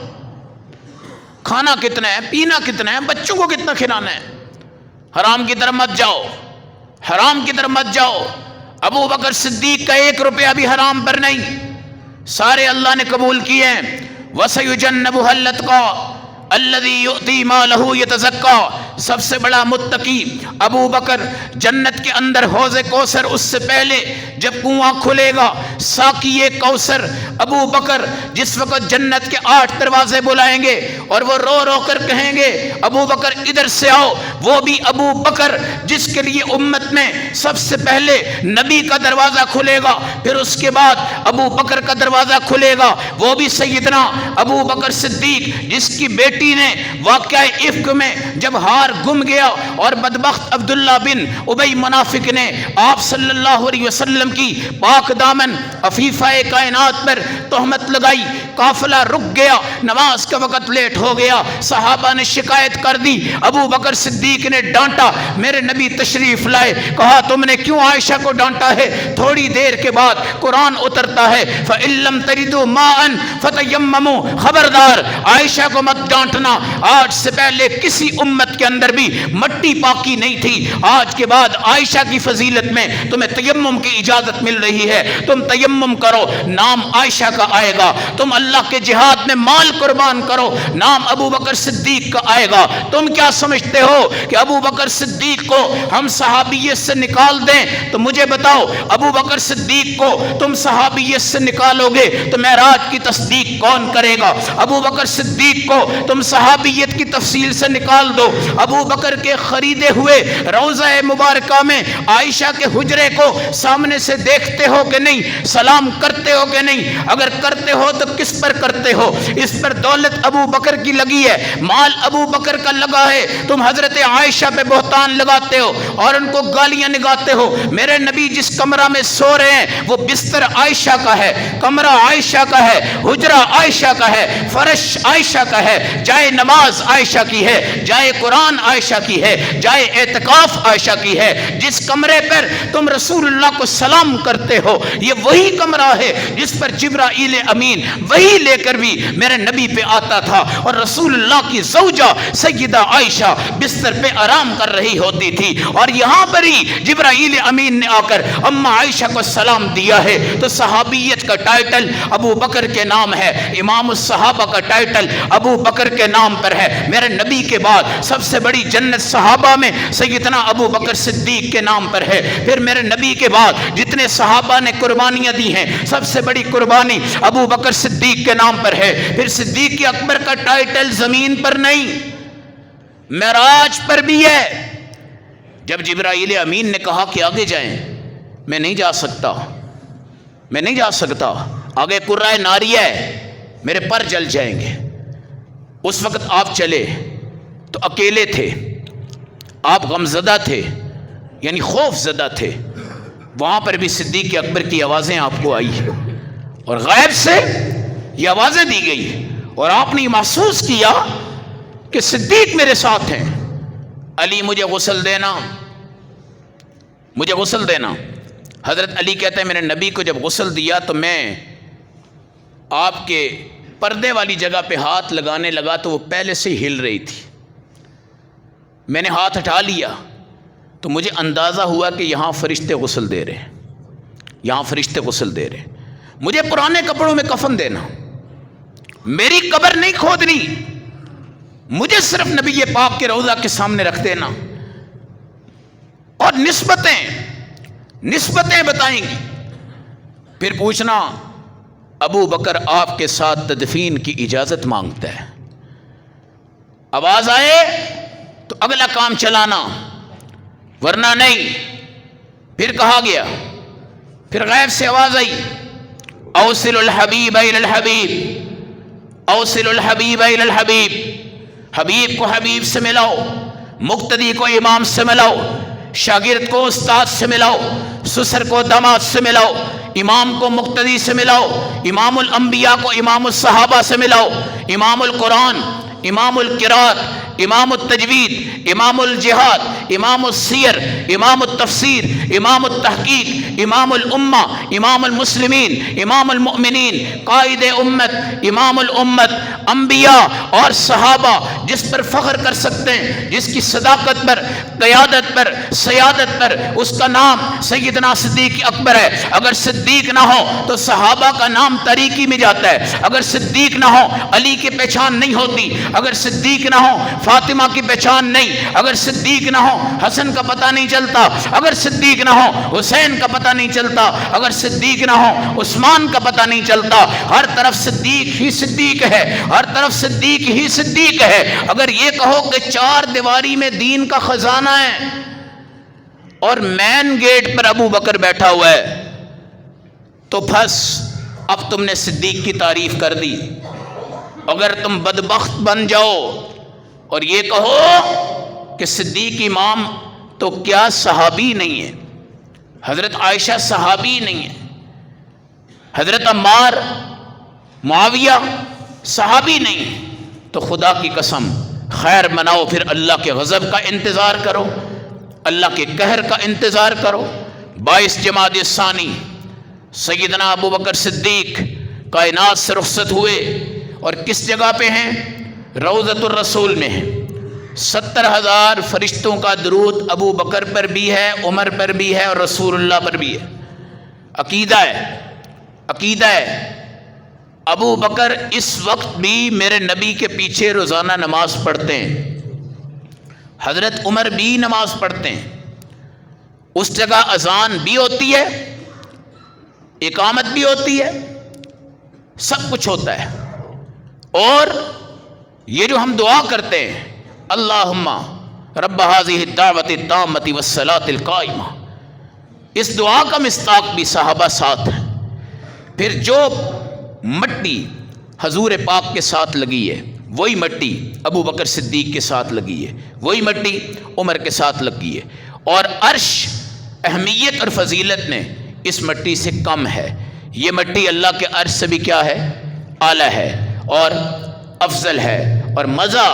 کھانا کتنا ہے، پینا کتنا ہے، بچوں کو کتنا کھلانا ہے. حرام کی طرف مت جاؤ، حرام کی طرف مت جاؤ. ابو بکر صدیق کا 1 روپیہ بھی حرام پر نہیں، سارے اللہ نے قبول کیے ہیں. وَسَيُجَنَّبُهَا الْأَتْقَى الَّذِي يُؤْتِي مَالَهُ يَتَزَكَّى. سب سے بڑا متقی ابو بکر. جنت کے اندر حوض کوثر اس سے پہلے جب کنواں کھلے گا، ساقی کوثر ابو بکر. جس وقت جنت کے 8 دروازے بلائیں گے اور وہ رو رو کر کہیں گے ابو بکر ادھر سے آؤ، وہ بھی ابو بکر جس کے لیے امت میں سب سے پہلے نبی کا دروازہ کھلے گا، پھر اس کے بعد ابو بکر کا دروازہ کھلے گا، وہ بھی سیدنا ابو بکر صدیق جس کی بیٹی نے واقعہ افک میں جب ہار گم گیا اور بدبخت عبداللہ بن ابی منافق نے آپ صلی اللہ علیہ وسلم کی پاک دامن عفیفہ کائنات پر تہمت لگائی، قافلہ رک گیا، نماز کا وقت لیٹ ہو گیا، صحابہ نے شکایت کر دی، ابو بکر صدیق نے ڈانٹا، میرے نبی تشریف لائے، کہا تم نے کیوں عائشہ کو ڈانٹا ہے؟ تھوڑی دیر کے بعد قرآن اترتا ہے فَإِن لَّمْ تَجِدُوا مَاءً فَتَيَمَّمُوا. خبردار عائشہ کو مت ڈانٹنا، آج سے پہلے کسی امت کے اندر بھی مٹی پاکی نہیں تھی، آج کے بعد عائشہ کی فضیلت میں تمہیں تیمم کی اجازت مل رہی ہے، تم تیمم کرو، نام عائشہ کا آئے گا. تم اللہ کے جہاد میں مال قربان کرو، نام ابو بکر صدیق کا آئے گا. تم کیا سمجھتے ہو کہ ابو بکر صدیق کو ہم صحابیت سے نکال دیں؟ تو مجھے بتاؤ ابو بکر صدیق کو تم صحابیت سے نکالو گے تو معراج کی تصدیق کون کرے گا؟ ابو بکر صدیق کو تم صحابیت کی تفصیل سے نکال دو، ابو بکر کے خریدے ہوئے روضہ مبارکہ میں عائشہ کے حجرے کو سامنے سے دیکھتے ہو کہ نہیں؟ سلام کرتے ہو کہ نہیں؟ اگر کرتے ہو تو کس پر کرتے ہو؟ اس پر دولت ابو بکر کی لگی ہے، مال ابو بکر کا لگا ہے، تم حضرت عائشہ پہ بہتان لگاتے ہو اور ان کو گالیاں نگاتے ہو. میرے نبی جس کمرہ میں سو رہے ہیں وہ بستر عائشہ کا ہے، کمرہ عائشہ کا ہے، حجرہ عائشہ کا ہے، فرش عائشہ کا ہے، جائے نماز عائشہ کی ہے، جائے قرآن عائشہ کی ہے، جائے اعتکاف عائشہ کی ہے. جس کمرے پر تم رسول اللہ کو سلام کرتے ہو یہ وہی کمرہ ہے جس پر جبرائیل امین وہی لے کر بھی میرے نبی پہ آتا تھا اور رسول اللہ کی زوجہ سیدہ عائشہ بستر پہ آرام کر رہی ہوتی تھی، اور یہاں پر ہی جبرائیل امین نے آ کر اما عائشہ کو سلام دیا ہے. تو صحابیت کا ٹائٹل ابو بکر کے نام ہے، امام الصحابہ کا ٹائٹل ابو بکر کے نام پر ہے. میرے نبی کے بعد سب سے بڑی جنت صحابہ میں سیدنا ابو بکر صدیق کے نام پر ہے. پھر میرے نبی کے بعد جتنے صحابہ نے قربانیاں دی ہیں سب سے بڑی قربانی ابو بکر صدیق کے نام پر ہے. پھر صدیق اکبر کا ٹائٹل زمین پر نہیں معراج پر بھی ہے. جب جبرائیل امین نے کہا کہ آگے جائیں، میں نہیں جا سکتا، میں نہیں جا سکتا، آگے قرۂ ناریہ ہے، میرے پر جل جائیں گے. اس وقت آپ چلے تو اکیلے تھے، آپ غمزدہ تھے، یعنی خوف زدہ تھے. وہاں پر بھی صدیق اکبر کی آوازیں آپ کو آئی اور غیب سے یہ آوازیں دی گئی اور آپ نے محسوس کیا کہ صدیق میرے ساتھ ہیں. علی مجھے غسل دینا، مجھے غسل دینا. حضرت علی کہتے ہیں میرے نبی کو جب غسل دیا تو میں آپ کے پردے والی جگہ پہ ہاتھ لگانے لگا تو وہ پہلے سے ہی ہل رہی تھی. میں نے ہاتھ ہٹا لیا تو مجھے اندازہ ہوا کہ یہاں فرشتے غسل دے رہے ہیں، یہاں فرشتے غسل دے رہے ہیں. مجھے پرانے کپڑوں میں کفن دینا، میری قبر نہیں کھودنی، مجھے صرف نبی پاک کے روضہ کے سامنے رکھ دینا. اور نسبتیں بتائیں گی. پھر پوچھنا ابو بکر آپ کے ساتھ تدفین کی اجازت مانگتا ہے، آواز آئے تو اگلا کام چلانا ورنہ نہیں. پھر کہا گیا، پھر غیب سے آواز آئی اوصل الحبیب الی الحبیب، اوصل الحبیب الی الحبیب. حبیب کو حبیب سے ملاؤ، مقتدی کو امام سے ملاؤ، شاگرد کو استاد سے ملاؤ، سسر کو داماد سے ملاؤ، امام کو مقتدی سے ملاؤ، امام الانبیاء کو امام الصحابہ سے ملاؤ، امام القرآن، امام القرات، امام التجوید، امام الجہاد، امام السیر، امام التفسیر، امام التحقیق، امام الامہ، امام المسلمین، امام المؤمنین، قائد امت، امام الامت، انبیاء اور صحابہ جس پر فخر کر سکتے ہیں، جس کی صداقت پر، قیادت پر، سیادت پر اس کا نام سیدنا صدیق اکبر ہے۔ اگر صدیق نہ ہو تو صحابہ کا نام تاریکی میں جاتا ہے، اگر صدیق نہ ہو علی کی پہچان نہیں ہوتی، اگر صدیق نہ ہو فاطمہ کی پہچان نہیں، اگر صدیق نہ ہو حسن کا پتہ نہیں چلتا، اگر صدیق نہ ہو حسین کا پتہ نہیں چلتا، اگر صدیق نہ ہو عثمان کا پتہ نہیں چلتا۔ ہر طرف صدیق ہی صدیق ہے، ہر طرف صدیق ہی صدیق ہے۔ اگر یہ کہو کہ چار دیواری میں دین کا خزانہ ہے اور مین گیٹ پر ابو بکر بیٹھا ہوا ہے تو بس اب تم نے صدیق کی تعریف کر دی۔ اگر تم بدبخت بن جاؤ اور یہ کہو کہ صدیق امام تو کیا صحابی نہیں ہے، حضرت عائشہ صحابی نہیں ہے، حضرت عمار معاویہ صحابی نہیں، تو خدا کی قسم خیر مناؤ، پھر اللہ کے غضب کا انتظار کرو، اللہ کے قہر کا انتظار کرو۔ 22 جمادی الثانی سیدنا ابو بکر صدیق کائنات سے رخصت ہوئے اور کس جگہ پہ ہیں؟ روضۃ الرسول میں ہیں۔ 70,000 فرشتوں کا درود ابو بکر پر بھی ہے، عمر پر بھی ہے اور رسول اللہ پر بھی ہے۔ عقیدہ ہے ابو بکر اس وقت بھی میرے نبی کے پیچھے روزانہ نماز پڑھتے ہیں، حضرت عمر بھی نماز پڑھتے ہیں، اس جگہ اذان بھی ہوتی ہے، اقامت بھی ہوتی ہے، سب کچھ ہوتا ہے۔ اور یہ جو ہم دعا کرتے ہیں اللہم رب هذه الدعوۃ التامۃ والصلاۃ القائمہ، اس دعا کا مصداق بھی صحابہ ساتھ ہیں۔ پھر جو مٹی حضور پاک کے ساتھ لگی ہے وہی مٹی ابو بکر صدیق کے ساتھ لگی ہے، وہی مٹی عمر کے ساتھ لگی ہے، اور عرش اہمیت اور فضیلت میں اس مٹی سے کم ہے۔ یہ مٹی اللہ کے عرش سے بھی کیا ہے؟ اعلیٰ ہے اور افضل ہے، اور مزہ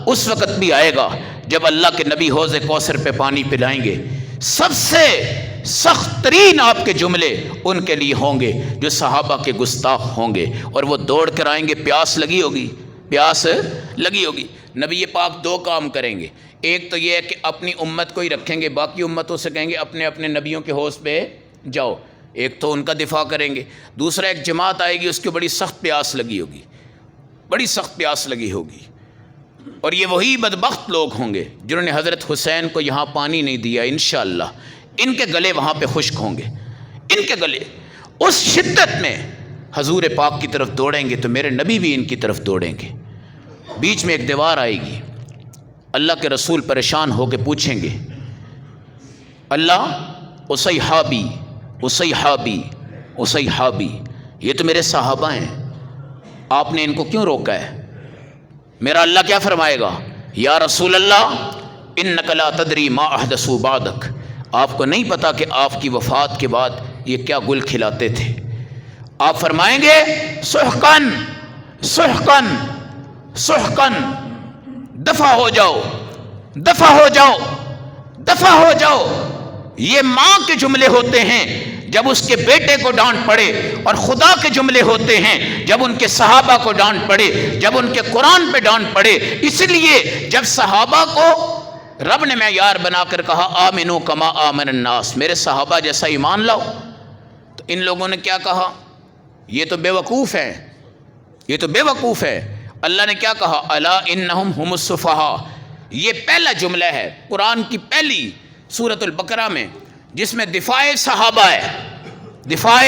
اس وقت بھی آئے گا جب اللہ کے نبی حوض کوثر پہ پانی پلائیں گے۔ سب سے سخت ترین آپ کے جملے ان کے لیے ہوں گے جو صحابہ کے گستاخ ہوں گے، اور وہ دوڑ کر آئیں گے، پیاس لگی ہوگی، پیاس لگی ہوگی۔ نبی پاک دو کام کریں گے، ایک تو یہ ہے کہ اپنی امت کو ہی رکھیں گے، باقی امتوں سے کہیں گے اپنے اپنے نبیوں کے حوض پہ جاؤ، ایک تو ان کا دفاع کریں گے، دوسرا ایک جماعت آئے گی اس کو بڑی سخت پیاس لگی ہوگی، بڑی سخت پیاس لگی ہوگی، اور یہ وہی بدبخت لوگ ہوں گے جنہوں نے حضرت حسین کو یہاں پانی نہیں دیا۔ انشاءاللہ ان کے گلے وہاں پہ خشک ہوں گے، ان کے گلے اس شدت میں حضور پاک کی طرف دوڑیں گے تو میرے نبی بھی ان کی طرف دوڑیں گے۔ بیچ میں ایک دیوار آئے گی، اللہ کے رسول پریشان ہو کے پوچھیں گے اللہ اصحابی اصحابی اصحابی، یہ تو میرے صحابہ ہیں، آپ نے ان کو کیوں روکا ہے؟ میرا اللہ کیا فرمائے گا؟ یا رسول اللہ انک لا تدری ما احدثوا بعدک، آپ کو نہیں پتا کہ آپ کی وفات کے بعد یہ کیا گل کھلاتے تھے۔ آپ فرمائیں گے سحقن سحقن سحقن، دفع ہو جاؤ دفع ہو جاؤ دفع ہو جاؤ۔ یہ ماں کے جملے ہوتے ہیں جب اس کے بیٹے کو ڈانٹ پڑے، اور خدا کے جملے ہوتے ہیں جب ان کے صحابہ کو ڈانٹ پڑے، جب ان کے قرآن پہ ڈانٹ پڑے۔ اس لیے جب صحابہ کو رب نے معیار بنا کر کہا آمنو کما آمن الناس، میرے صحابہ جیسا ایمان لاؤ، تو ان لوگوں نے کیا کہا؟ یہ تو بے وقوف ہے، یہ تو بے وقوف ہے۔ اللہ نے کیا کہا؟ الا انہم هم السفہاء، یہ پہلا جملہ ہے قرآن کی پہلی سورۃ البقرہ میں جس میں دفاع صحابہ ہے، دفاع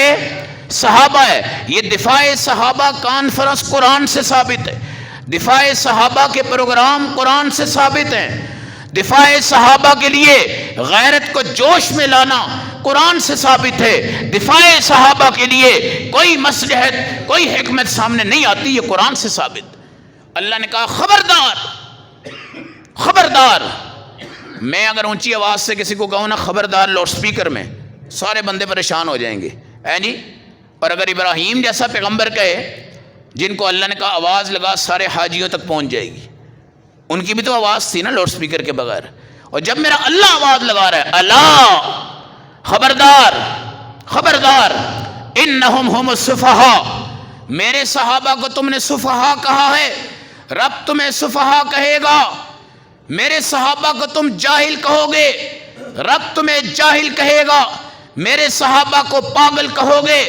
صحابہ ہے۔ یہ دفاع صحابہ کانفرنس قرآن سے ثابت ہے، دفاع صحابہ کے پروگرام قرآن سے ثابت ہیں، دفاع صحابہ کے لیے غیرت کو جوش میں لانا قرآن سے ثابت ہے، دفاع صحابہ کے لیے کوئی مصلحت کوئی حکمت سامنے نہیں آتی، یہ قرآن سے ثابت۔ اللہ نے کہا خبردار خبردار، میں اگر اونچی آواز سے کسی کو کہوں نا خبردار لاؤڈ سپیکر میں، سارے بندے پریشان ہو جائیں گے، جی۔ اور اگر ابراہیم جیسا پیغمبر کہے جن کو اللہ نے کہا آواز لگا سارے حاجیوں تک پہنچ جائے گی، ان کی بھی تو آواز تھی نا لاؤڈ سپیکر کے بغیر. اور جب میرا اللہ آواز لگا رہا ہے اللہ خبردار خبردار انہم ہم السفہاء، میرے صحابہ کو تم نے سفہاء کہا ہے، رب تمہیں سفہاء کہے گا. میرے صحابہ کو تم جاہل کہو گے، رب تمہیں جاہل کہے گا. میرے صحابہ کو پاگل کہو گے،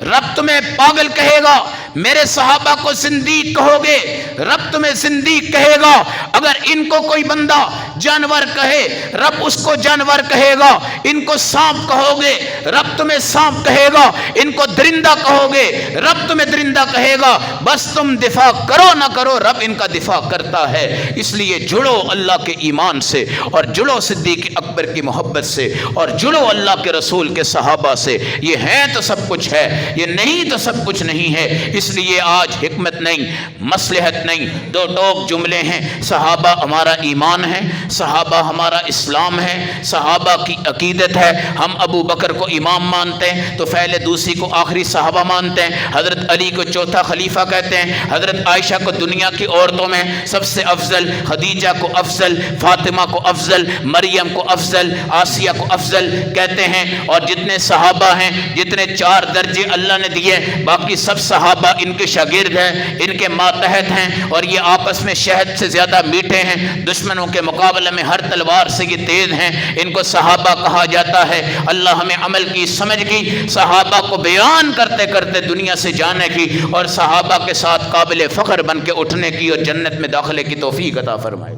رب تمہیں پاگل کہے گا. میرے صحابہ کو زندیق کہو گے، رب تمہیں زندیق کہے گا. اگر ان کو کوئی بندہ جانور کہے، رب اس کو جانور کہے گا. ان کو سانپ کہو گے، رب تمہیں سانپ کہے گا. ان کو درندہ کہو گے، رب تمہیں درندہ کہے گا. بس تم دفاع کرو نہ کرو، رب ان کا دفاع کرتا ہے. اس لیے جڑو اللہ کے ایمان سے، اور جڑو صدیق اکبر کی محبت سے، اور جڑو اللہ کے رسول کے صحابہ سے. یہ ہے تو سب کچھ ہے، یہ نہیں تو سب کچھ نہیں ہے. اس لیے آج حکمت نہیں، مصلحت نہیں، دو ٹوک جملے ہیں. صحابہ ہمارا ایمان ہے، صحابہ ہمارا اسلام ہے، صحابہ کی عقیدت ہے. ہم ابو بکر کو امام مانتے ہیں تو پہلے دوسری کو آخری صحابہ مانتے ہیں. حضرت علی کو چوتھا خلیفہ کہتے ہیں. حضرت عائشہ کو دنیا کی عورتوں میں سب سے افضل، خدیجہ کو افضل، فاطمہ کو افضل، مریم کو افضل، آسیہ کو افضل کہتے ہیں. اور جتنے صحابہ ہیں، جتنے 4 درجے اللہ نے دیے، باقی سب صحابہ ان کے شاگرد ہیں، ان کے ماتحت ہیں. اور یہ آپس میں شہد سے زیادہ میٹھے ہیں، دشمنوں کے مقابلے میں ہر تلوار سے یہ تیز ہیں. ان کو صحابہ کہا جاتا ہے. اللہ ہمیں عمل کی، سمجھ کی، صحابہ کو بیان کرتے کرتے دنیا سے جانے کی، اور صحابہ کے ساتھ قابل فخر بن کے اٹھنے کی اور جنت میں داخلے کی توفیق عطا فرمائے.